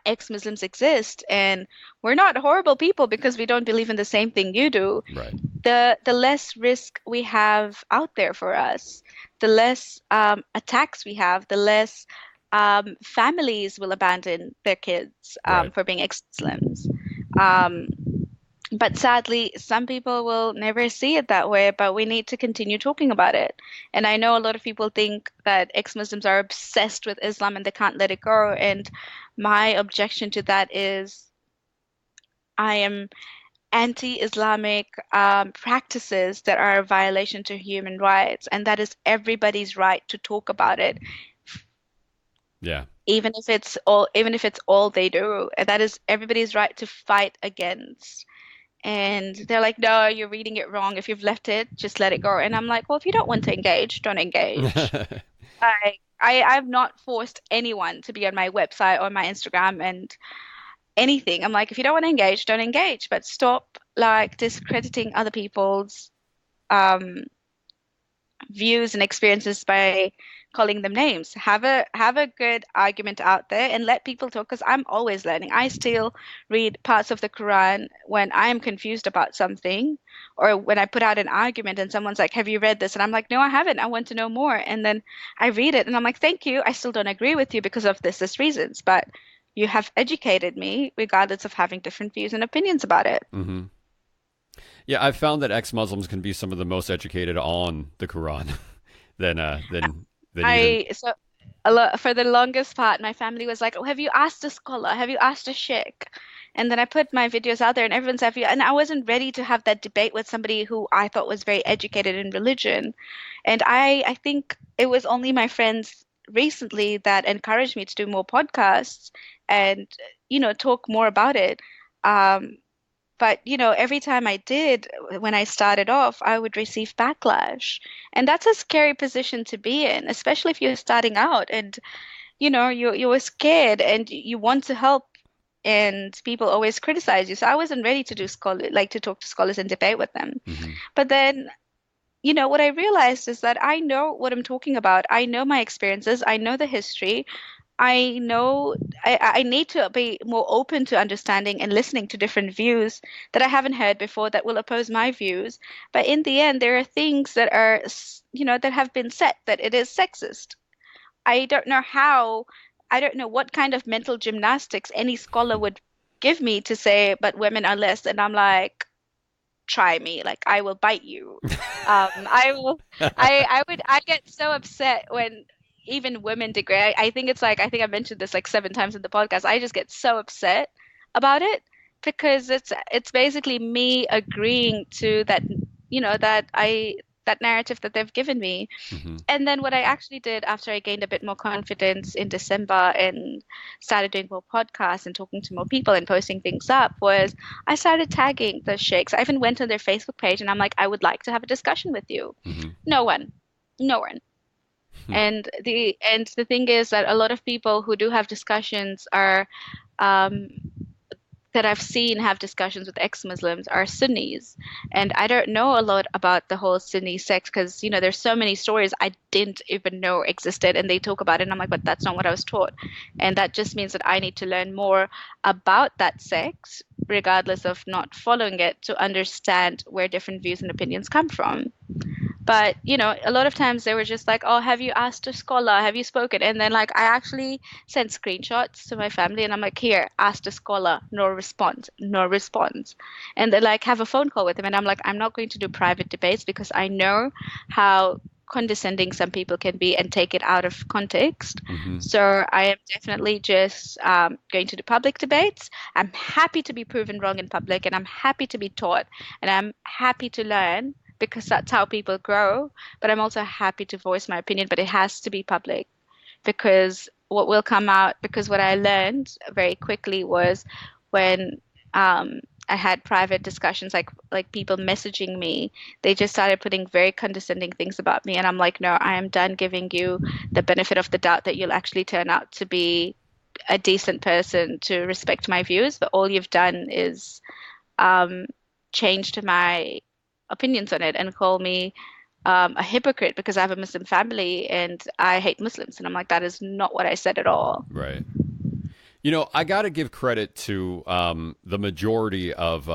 ex-Muslims exist and we're not horrible people because we don't believe in the same thing you do, Right. the less risk we have out there for us, the less attacks we have, the less families will abandon their kids Right. for being ex-Muslims. Um, but sadly, some people will never see it that way, but we need to continue talking about it. And I know a lot of people think that ex-Muslims are obsessed with Islam and they can't let it go. And my objection to that is I am anti-Islamic practices that are a violation to human rights, and that is everybody's right to talk about it, Yeah. even if it's all they do. And that is everybody's right to fight against. And they're like, no, you're reading it wrong. If you've left it, just let it go. And I'm like, well, if you don't want to engage, don't engage. I've not forced anyone to be on my website or my Instagram and anything. I'm like, if you don't want to engage, don't engage, but stop like discrediting other people's um views and experiences by calling them names. Have a good argument out there and let people talk because I'm always learning. I still read parts of the Quran when I'm confused about something or when I put out an argument and someone's like, "Have you read this?" And I'm like, "No, I haven't. I want to know more." And then I read it and I'm like, "Thank you. I still don't agree with you because of this reasons, but you have educated me regardless of having different views and opinions about it." Hmm. Yeah, I've found that ex-Muslims can be some of the most educated on the Quran than even. I so a lot for the longest part, my family was like, "Oh, have you asked a scholar? Have you asked a sheikh?" And then I put my videos out there, and everyone's have you. And I wasn't ready to have that debate with somebody who I thought was very educated in religion. And I think it was only my friends recently that encouraged me to do more podcasts and talk more about it. Um, but, every time I did, when I started off, I would receive backlash. And that's a scary position to be in, especially if you're starting out and, you're scared and you want to help and people always criticize you. So I wasn't ready to do to talk to scholars and debate with them. Hmm. But then, what I realized is that I know what I'm talking about. I know my experiences. I know the history. I know I need to be more open to understanding and listening to different views that I haven't heard before that will oppose my views. But in the end, there are things that are, that have been said that it is sexist. I don't know how, I don't know what kind of mental gymnastics any scholar would give me to say, but women are less. And I'm like, try me, like I will bite you. I will, I get so upset when even women degrade. I think it's like, I think I mentioned this like 7 times in the podcast. I just get so upset about it because it's basically me agreeing to that, that narrative that they've given me. Hmm. And then what I actually did after I gained a bit more confidence in December and started doing more podcasts and talking to more people and posting things up was I started tagging the sheikhs. I even went on their Facebook page and I'm like, I would like to have a discussion with you. Hmm. No one, no one. And the thing is that a lot of people who do have discussions are um, that I've seen have discussions with ex-Muslims are Sunnis. And I don't know a lot about the whole Sunni sect because, there's so many stories I didn't even know existed and they talk about it. And I'm like, but that's not what I was taught. And that just means that I need to learn more about that sect, regardless of not following it, to understand where different views and opinions come from. But, a lot of times they were just like, oh, have you asked a scholar? Have you spoken? And then, like, I actually sent screenshots to my family and I'm like, here, asked a scholar, no response, no response. And they like have a phone call with him. And I'm like, I'm not going to do private debates because I know how condescending some people can be and take it out of context. Hmm. So I am definitely just going to do public debates. I'm happy to be proven wrong in public and I'm happy to be taught and I'm happy to learn because that's how people grow. But I'm also happy to voice my opinion, but it has to be public because what will come out, because what I learned very quickly was when I had private discussions, like people messaging me, they just started putting very condescending things about me, and I'm like, no, I am done giving you the benefit of the doubt that you'll actually turn out to be a decent person to respect my views, but all you've done is um, changed my opinions on it and call me a hypocrite because I have a Muslim family and I hate Muslims. And I'm like, that is not what I said at all. Right. I got to give credit to the majority of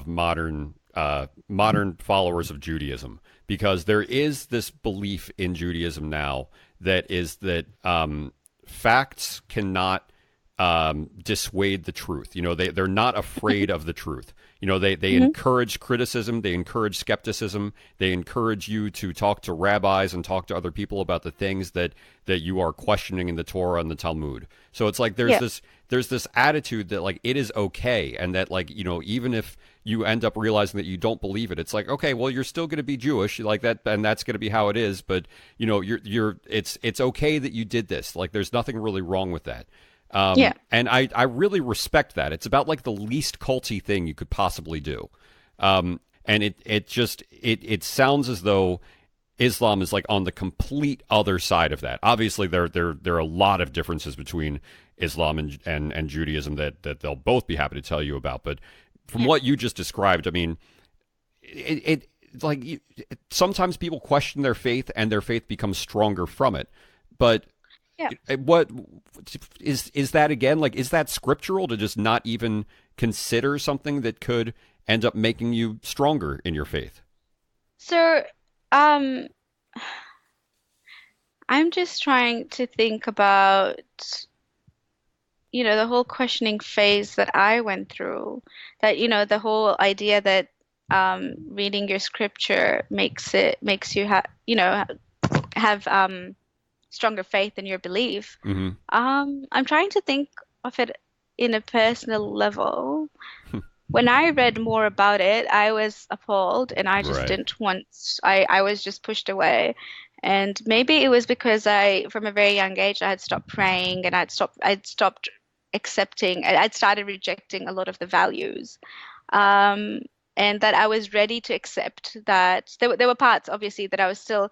modern followers of Judaism because there is this belief in Judaism now that facts cannot dissuade the truth. They're not afraid of the truth. They Hmm. encourage criticism, they encourage skepticism, they encourage you to talk to rabbis and talk to other people about the things that you are questioning in the Torah and the Talmud. So it's like Yeah. there's this attitude that like it is okay, and that like even if you end up realizing that you don't believe it, it's like okay, well you're still going to be Jewish like that, and that's going to be how it is. But it's okay that you did this. Like there's nothing really wrong with that. Yeah. And I really respect that. It's about like the least culty thing you could possibly do. And it sounds as though Islam is like on the complete other side of that. Obviously, there are a lot of differences between Islam and Judaism that they'll both be happy to tell you about. But from Yeah. what you just described, I mean, it's like sometimes people question their faith and their faith becomes stronger from it. But Yeah. what is that again? Like, is that scriptural to just not even consider something that could end up making you stronger in your faith? So, um, I'm just trying to think about, the whole questioning phase that I went through. That, the whole idea that reading your scripture makes you have stronger faith in your belief. Mm-hmm. I'm trying to think of it in a personal level. When I read more about it, I was appalled and I just Right. didn't want, I was just pushed away. And maybe it was because from a very young age, I had stopped praying and I'd stopped accepting, I'd started rejecting a lot of the values. Um, and that I was ready to accept that there were parts, obviously, that I was still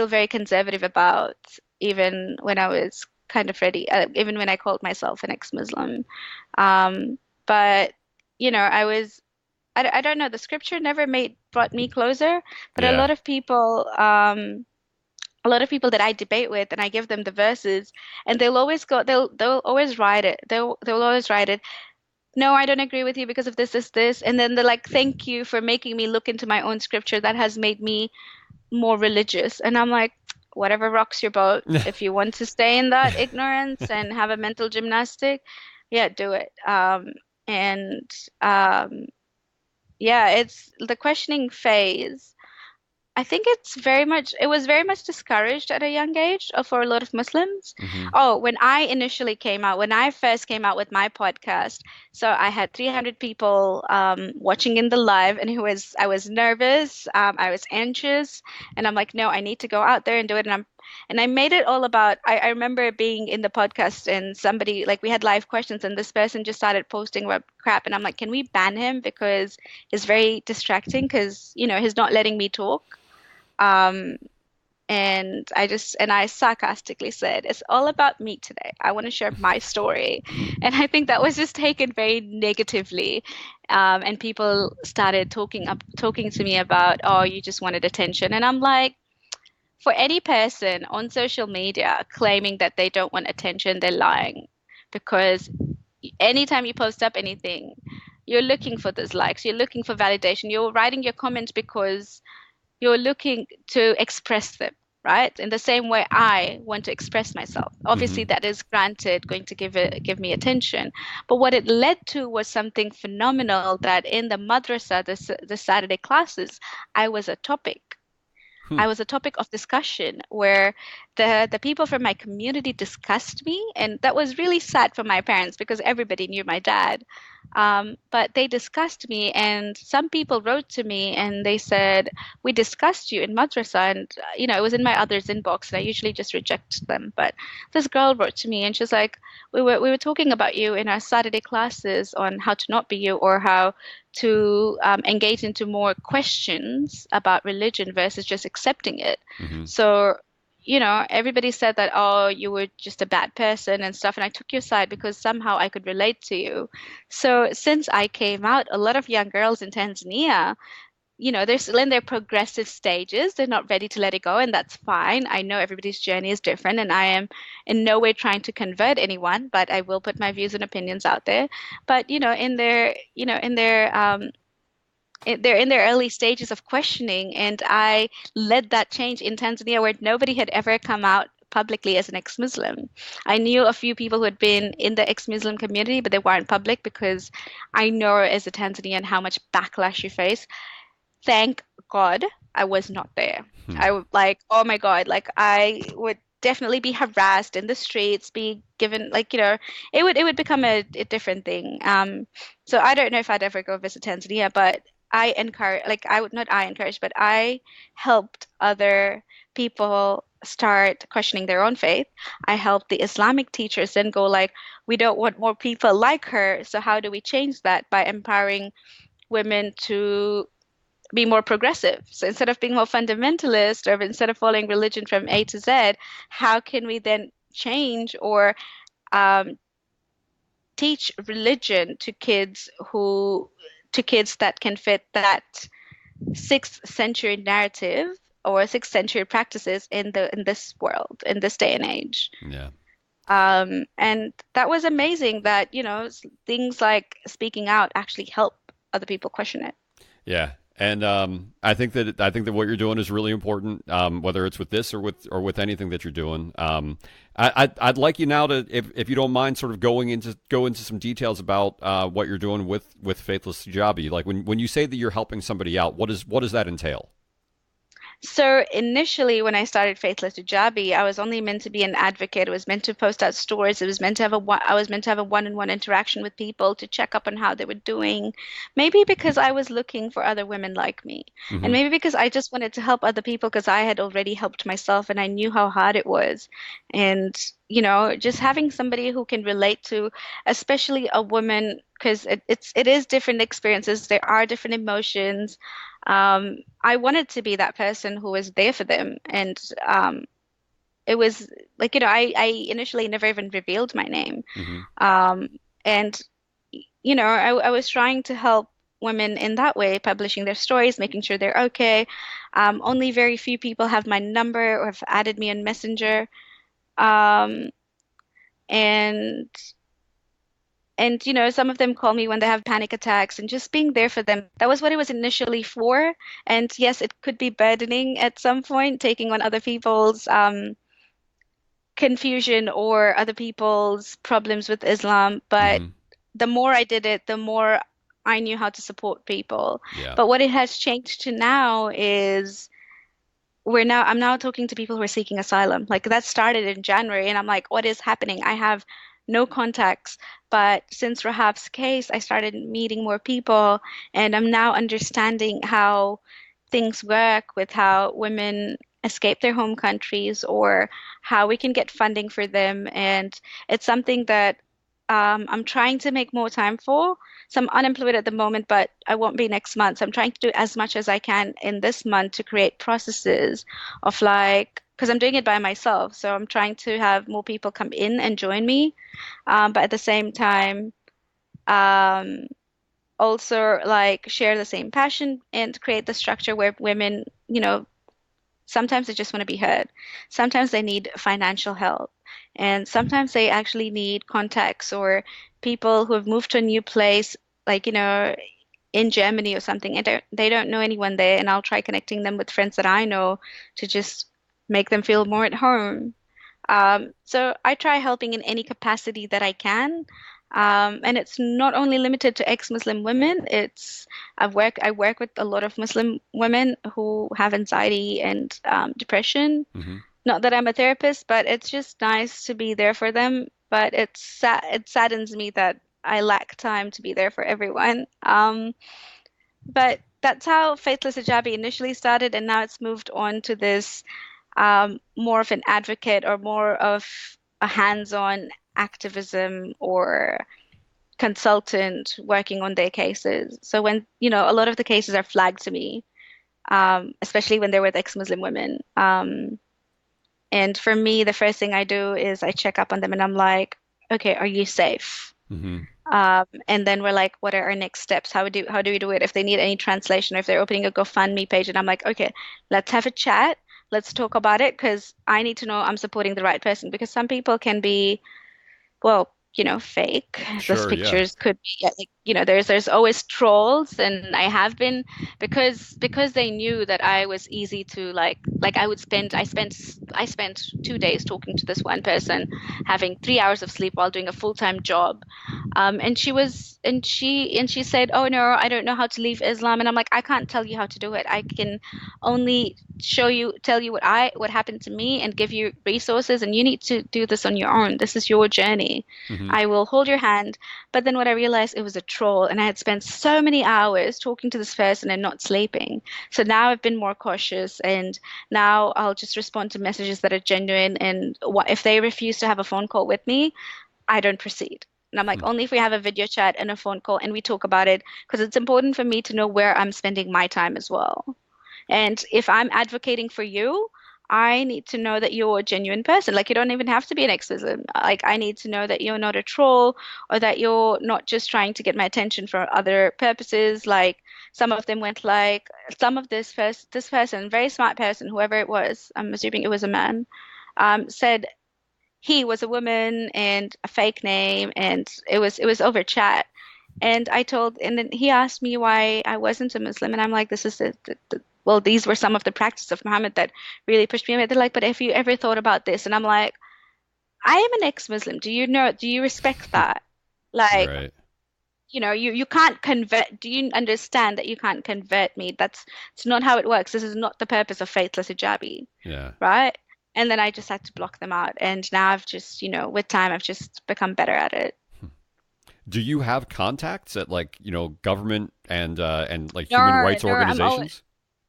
very conservative about, even when I was kind of ready, even when I called myself an ex-Muslim. But I don't know, the scripture never made brought me closer, but Yeah. a lot of people that I debate with, and I give them the verses, and they'll always write it. They'll always write it. No, I don't agree with you because of this, and then they're like, thank you for making me look into my own scripture that has made me more religious. And I'm like, whatever rocks your boat. If you want to stay in that ignorance and have a mental gymnastic, yeah, do it. And yeah, it's the questioning phase. I think it was very much discouraged at a young age for a lot of Muslims. Mm-hmm. Oh, when I first came out with my podcast, so I had 300 people watching in the live, and I was nervous, I was anxious, and I'm like, no, I need to go out there and do it. And I made it all about, I remember being in the podcast and somebody, like we had live questions, and this person just started posting about crap, and I'm like, can we ban him because it's very distracting because, he's not letting me talk. Um, and I sarcastically said, it's all about me today. I want to share my story. And I think that was just taken very negatively. And people started talking to me about, oh, you just wanted attention. And I'm like, for any person on social media claiming that they don't want attention, they're lying. Because anytime you post up anything, you're looking for those likes, you're looking for validation, you're writing your comments because you're looking to express them, right? In the same way I want to express myself. Mm-hmm. Obviously, that is granted going to give me attention. But what it led to was something phenomenal that in the madrasa, the Saturday classes, I was a topic. Hmm. I was a topic of discussion where the people from my community discussed me, and that was really sad for my parents because everybody knew my dad. But they discussed me, and some people wrote to me and they said, "We discussed you in madrasa," and it was in my others inbox, and I usually just reject them. But this girl wrote to me, and she's like, "We were talking about you in our Saturday classes on how to not be you or how." To engage into more questions about religion versus just accepting it. Mm-hmm. So, everybody said that, oh, you were just a bad person and stuff. And I took your side because somehow I could relate to you. So, since I came out, a lot of young girls in Tanzania, they're still in their progressive stages. They're not ready to let it go, and that's fine. I know everybody's journey is different, and I am in no way trying to convert anyone, but I will put my views and opinions out there. But they're in their early stages of questioning, and I led that change in Tanzania where nobody had ever come out publicly as an ex-Muslim. I knew a few people who had been in the ex-Muslim community, but they weren't public because I know as a Tanzanian how much backlash you face. Thank God I was not there. Hmm. I would like, oh my God, like I would definitely be harassed in the streets, be given like, it would become a different thing. So I don't know if I'd ever go visit Tanzania, but I encourage, like I would not I encourage, but I helped other people start questioning their own faith. I helped the Islamic teachers then go like, we don't want more people like her, so how do we change that by empowering women to be more progressive. So instead of being more fundamentalist or instead of following religion from A to Z, how can we then change or um, teach religion to kids that can fit that sixth century narrative or sixth century practices in this world, in this day and age. Yeah. And that was amazing that, things like speaking out actually help other people question it. Yeah, and I think that what you're doing is really important, whether it's with this or with anything that you're doing. I'd like you now to, if you don't mind, sort of go into some details about what you're doing with Faithless Hijabi. Like when you say that you're helping somebody out, what does that entail? So initially, when I started Faithless Hijabi, I was only meant to be an advocate. It was meant to post out stories. It was meant to have I was meant to have a one-on-one interaction with people to check up on how they were doing. Maybe because I was looking for other women like me, and Hmm. maybe because I just wanted to help other people because I had already helped myself and I knew how hard it was. And just having somebody who can relate to, especially a woman, because it is different experiences. There are different emotions. I wanted to be that person who was there for them. And it was like, I initially never even revealed my name. Hmm. Um, and, I was trying to help women in that way, publishing their stories, making sure they're okay. Only very few people have my number or have added me on Messenger. Um, and some of them call me when they have panic attacks and just being there for them. That was what it was initially for. And yes, it could be burdening at some point, taking on other people's confusion or other people's problems with Islam. But Hmm. the more I did it, the more I knew how to support people. Yeah. But what it has changed to now is I'm now talking to people who are seeking asylum. Like that started in January, and I'm like, what is happening? I have no contacts. But since Rahab's case, I started meeting more people, and I'm now understanding how things work with how women escape their home countries or how we can get funding for them. And it's something that I'm trying to make more time for. So I'm unemployed at the moment, but I won't be next month. So I'm trying to do as much as I can in this month to create processes of like, because I'm doing it by myself. So I'm trying to have more people come in and join me. But at the same time, um, also like share the same passion and create the structure where women, sometimes they just want to be heard. Sometimes they need financial help. And sometimes they actually need contacts or people who have moved to a new place, like, in Germany or something, and they don't know anyone there. And I'll try connecting them with friends that I know to just make them feel more at home. So I try helping in any capacity that I can. And it's not only limited to ex-Muslim women. I work with a lot of Muslim women who have anxiety and depression. Hmm. Not that I'm a therapist, but it's just nice to be there for them. But it saddens me that I lack time to be there for everyone. But that's how Faithless Hijabi initially started, and now it's moved on to this more of an advocate or more of a hands-on activism or consultant working on their cases. So when, a lot of the cases are flagged to me, especially when they're with ex-Muslim women. And for me, the first thing I do is I check up on them and I'm like, okay, are you safe? Hmm. And then we're like, what are our next steps? How do we do it? If they need any translation or if they're opening a GoFundMe page, and I'm like, okay, let's have a chat. Let's talk about it because I need to know I'm supporting the right person because some people can be, well, fake. Those Sure. Yeah. pictures could be yeah, like, there's always trolls, and I have been because they knew that I was easy to like I spent 2 days talking to this one person, having 3 hours of sleep while doing a full-time job. And she said, "Oh no, I don't know how to leave Islam." And I'm like, "I can't tell you how to do it. I can only tell you what happened to me and give you resources, and you need to do this on your own. This is your journey. Hmm. I will hold your hand." But then what I realized, it was a troll, and I had spent so many hours talking to this person and not sleeping. So now I've been more cautious, and now I'll just respond to messages that are genuine. And if they refuse to have a phone call with me, I don't proceed. And I'm like, Hmm. only if we have a video chat and a phone call and we talk about it, because it's important for me to know where I'm spending my time as well. And if I'm advocating for you, I need to know that you're a genuine person. Like, you don't even have to be an ex-Muslim. Like, I need to know that you're not a troll or that you're not just trying to get my attention for other purposes. Like, some of them went like, some of this person, very smart person, whoever it was, I'm assuming it was a man, said he was a woman and a fake name, and it was over chat. And and then he asked me why I wasn't a Muslim, and I'm like, this is well, these were some of the practices of Muhammad that really pushed me away. They're like, but have you ever thought about this? And I'm like, I am an ex-Muslim. Do you respect that? Like, Right. you can't convert. Do you understand that you can't convert me? It's not how it works. This is not the purpose of faithless hijabi, Yeah. right? And then I just had to block them out. And now I've just, with time, I've just become better at it. Do you have contacts at like, government and like human No, rights no, organizations?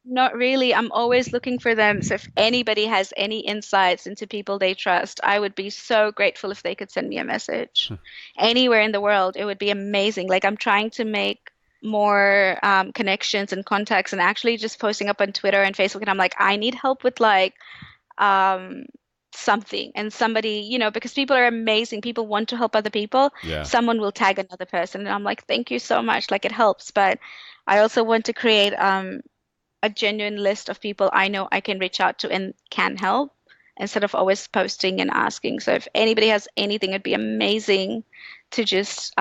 not really. I'm always looking for them. So if anybody has any insights into people they trust, I would be so grateful if they could send me a message. Anywhere in the world, it would be amazing. Like, I'm trying to make more connections and contacts and actually just posting up on Twitter and Facebook. And I'm like, I need help with like um, something. And somebody, because people are amazing. People want to help other people. Yeah. Someone will tag another person. And I'm like, thank you so much. Like, it helps. But I also want to create a genuine list of people I know I can reach out to and can help instead of always posting and asking. So if anybody has anything, it'd be amazing to just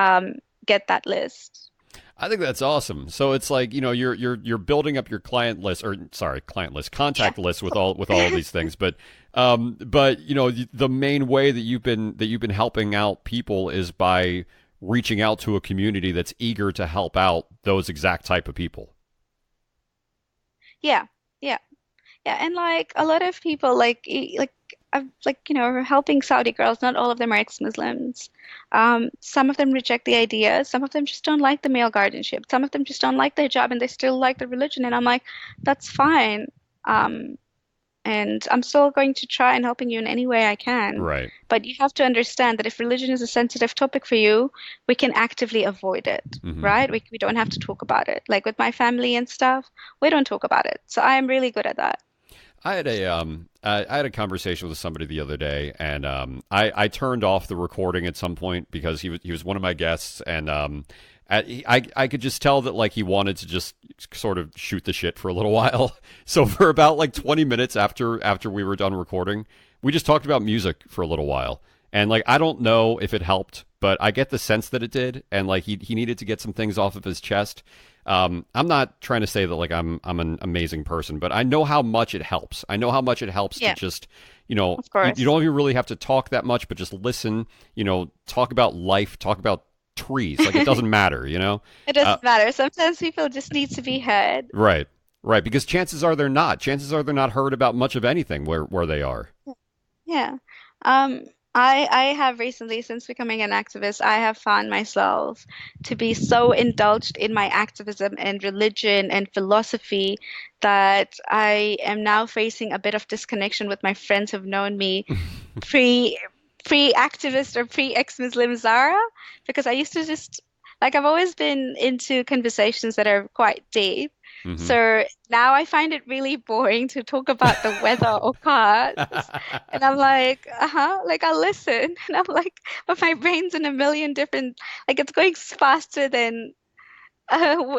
get that list. I think that's awesome. So it's like, you're building up your client list, or sorry, client list, Yeah. contact list with all of these things. But the main way that you've been helping out people is by reaching out to a community that's eager to help out those exact type of people. Yeah. Yeah. Yeah. And like a lot of people helping Saudi girls, not all of them are ex-Muslims. Some of them reject the idea. Some of them just don't like the male guardianship. Some of them just don't like their job and they still like the religion. And I'm like, that's fine. Um, And I'm still going to try and helping you in any way I can. Right. But you have to understand that if religion is a sensitive topic for you, we can actively avoid it, Hmm. right? We don't have to talk about it. Like with my family and stuff, we don't talk about it. So I am really good at that. I had a conversation with somebody the other day, and I turned off the recording at some point because he was one of my guests, and I could just tell that like he wanted to just sort of shoot the shit for a little while. So for about like 20 minutes after we were done recording, we just talked about music for a little while. And like I don't know if it helped, but I get the sense that it did, and like he needed to get some things off of his chest. I'm not trying to say that like I'm an amazing person, but I know how much it helps. I know how much it helps to Yeah, just, of you course. don't even really have to talk that much, but just listen, talk about life, talk about trees. Like it doesn't matter. It Uh, doesn't matter. Sometimes people just need to be heard. right, right. Because chances are they're not. Chances are they're not heard about much of anything where they are. Yeah. Um, I have recently, since becoming an activist, I have found myself to be so indulged in my activism and religion and philosophy that I am now facing a bit of disconnection with my friends who've known me pre pre-activist or pre-ex-Muslim Zara, because I used to just like I've always been into conversations that are quite deep. Hmm. So now I find it really boring to talk about the weather or cars. And I'm like, uh-huh, like I'll listen. And I'm like, but my brain's in a million different, like it's going faster than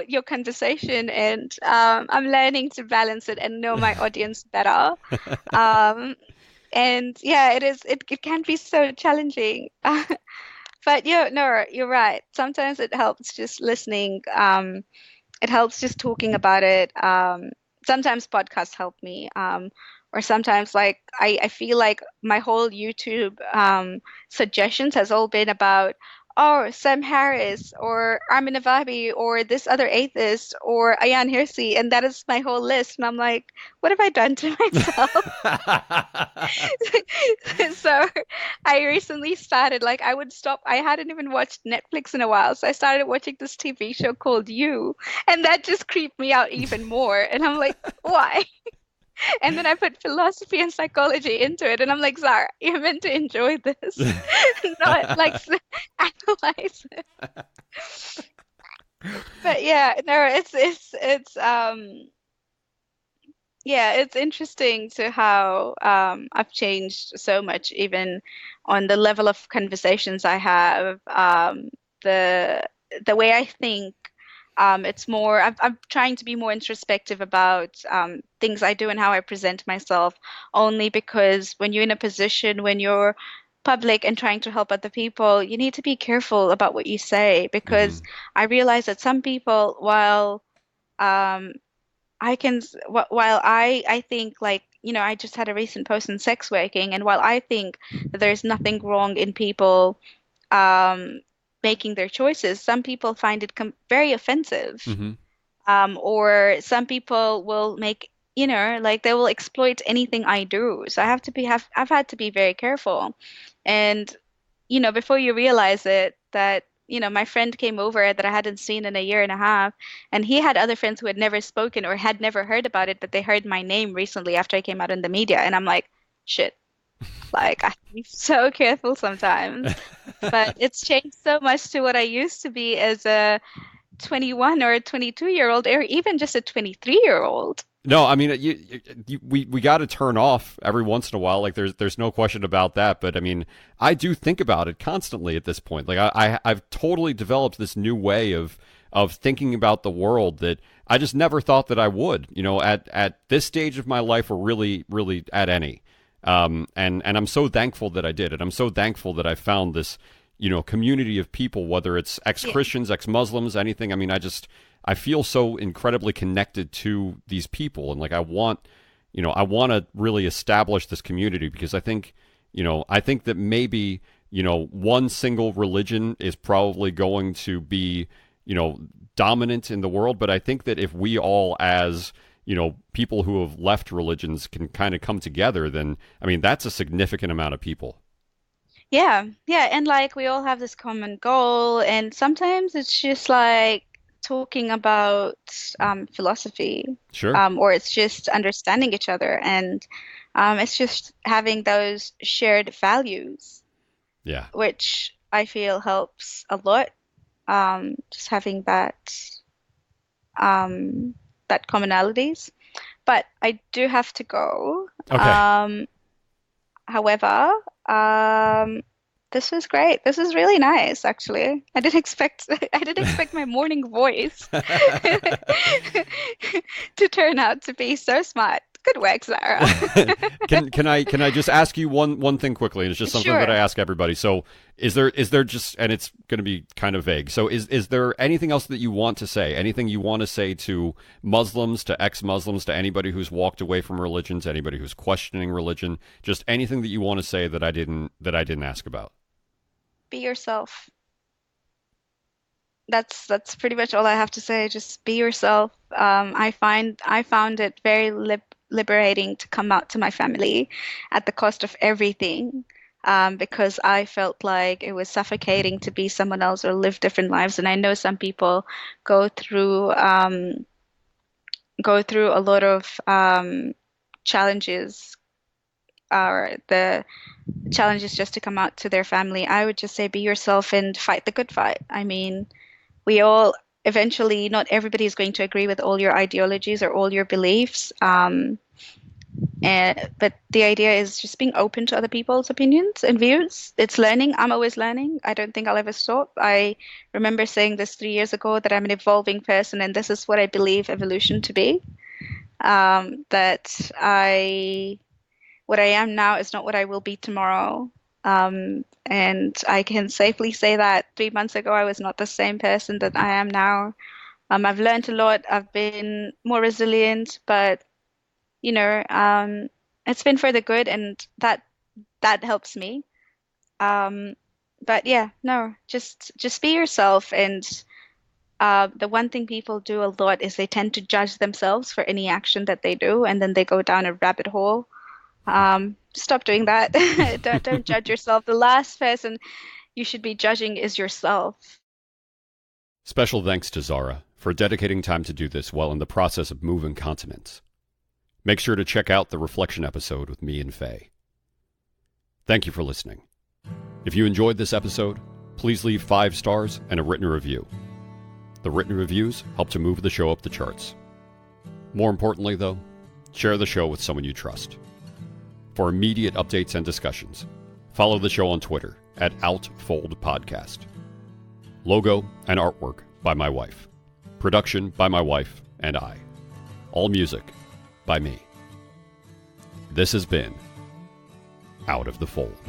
your conversation. And I'm learning to balance it and know my audience better. Um, and yeah, it can be so challenging. But yeah, no, you're right. Sometimes it helps just listening. It helps just talking about it. Sometimes podcasts help me. Or sometimes like I feel like my whole YouTube suggestions has all been about, oh, Sam Harris or Armin Navabi or this other atheist or Ayan Hirsi, and that is my whole list. And I'm like, what have I done to myself? So I recently started, like, I would stop. I hadn't even watched Netflix in a while. So I started watching this TV show called You. And that just creeped me out even more. And I'm like, why? And then I put philosophy and psychology into it, and I'm like, Zara, you're meant to enjoy this, not like analyze it. But yeah, no, it's yeah, it's interesting to how I've changed so much, even on the level of conversations I have. The the way I think, it's more. I'm trying to be more introspective about things I do and how I present myself. Only because when you're in a position, when you're public and trying to help other people, you need to be careful about what you say. Because Hmm. I realize that some people, while um, while I think, like, I just had a recent post on sex working, and while I think that there's nothing wrong in people um making their choices, some people find it very offensive. Hmm. Or some people will make, like, they will exploit anything I do. So I've had to be very careful. And before you realize it, that, my friend came over that I hadn't seen in a year and a half, and he had other friends who had never spoken or had never heard about it, but they heard my name recently after I came out in the media. And I'm like, shit, like, I have to be so careful sometimes. But it's changed so much to what I used to be as a 21 or a 22-year-old, or even just a 23-year-old. No, I mean, we got to turn off every once in a while. Like there's no question about that. But I mean, I do think about it constantly at this point. Like I've totally developed this new way of thinking about the world that I just never thought that I would. At this stage of my life, or really at any. And I'm so thankful that I did it. I'm so thankful that I found this, community of people, whether it's Yeah. ex-Christians, ex-Muslims, anything. I mean, I feel so incredibly connected to these people, and like I want to really establish this community, because I think that maybe, one single religion is probably going to be, dominant in the world, but I think that if we all, as people who have left religions, can kind of come together, then I mean that's a significant amount of people. Yeah, yeah, and like we all have this common goal, and sometimes it's just like talking about philosophy, Sure. or it's just understanding each other, and it's just having those shared values, Yeah. which I feel helps a lot. Just having um, that commonalities. But I do have to go. Okay. However, um, this was great. This is really nice, actually. I didn't expect my morning voice to turn out to be so smart. Good work, Zara. Can I just ask you one thing quickly? And it's just something that I Sure. ask everybody. So is there just, and it's going to be kind of vague. So is there anything else that you want to say? Anything you want to say to Muslims, to ex-Muslims, to anybody who's walked away from religion, to anybody who's questioning religion? Just anything that you want to say that I didn't ask about. Be yourself. That's pretty much all I have to say. Just be yourself. I found it very liberating to come out to my family at the cost of everything, because I felt like it was suffocating to be someone else or live different lives. And I know some people go through um, go through a lot of challenges, or the challenges just to come out to their family. I would just say be yourself and fight the good fight. I mean, we all eventually, not everybody is going to agree with all your ideologies or all your beliefs. But the idea is just being open to other people's opinions and views. It's learning. I'm always learning. I don't think I'll ever stop. I remember saying this 3 years ago, that I'm an evolving person, and this is what I believe evolution to be. That what I am now is not what I will be tomorrow. And I can safely say that 3 months ago, I was not the same person that I am now. I've learned a lot. I've been more resilient, but you know, um, it's been for the good, and that helps me. Um, but yeah, no, just be yourself. And the one thing people do a lot is they tend to judge themselves for any action that they do, and then they go down a rabbit hole. Stop doing that. Don't judge yourself. The last person you should be judging is yourself. Special thanks to Zara for dedicating time to do this while in the process of moving continents. Make sure to check out the Reflection episode with me and Faye. Thank you for listening. If you enjoyed this episode, please leave 5 stars and a written review. The written reviews help to move the show up the charts. More importantly, though, share the show with someone you trust. For immediate updates and discussions, follow the show on Twitter at OutFoldPodcast. Logo and artwork by my wife. Production by my wife and I. All music by me. This has been Out of the Fold.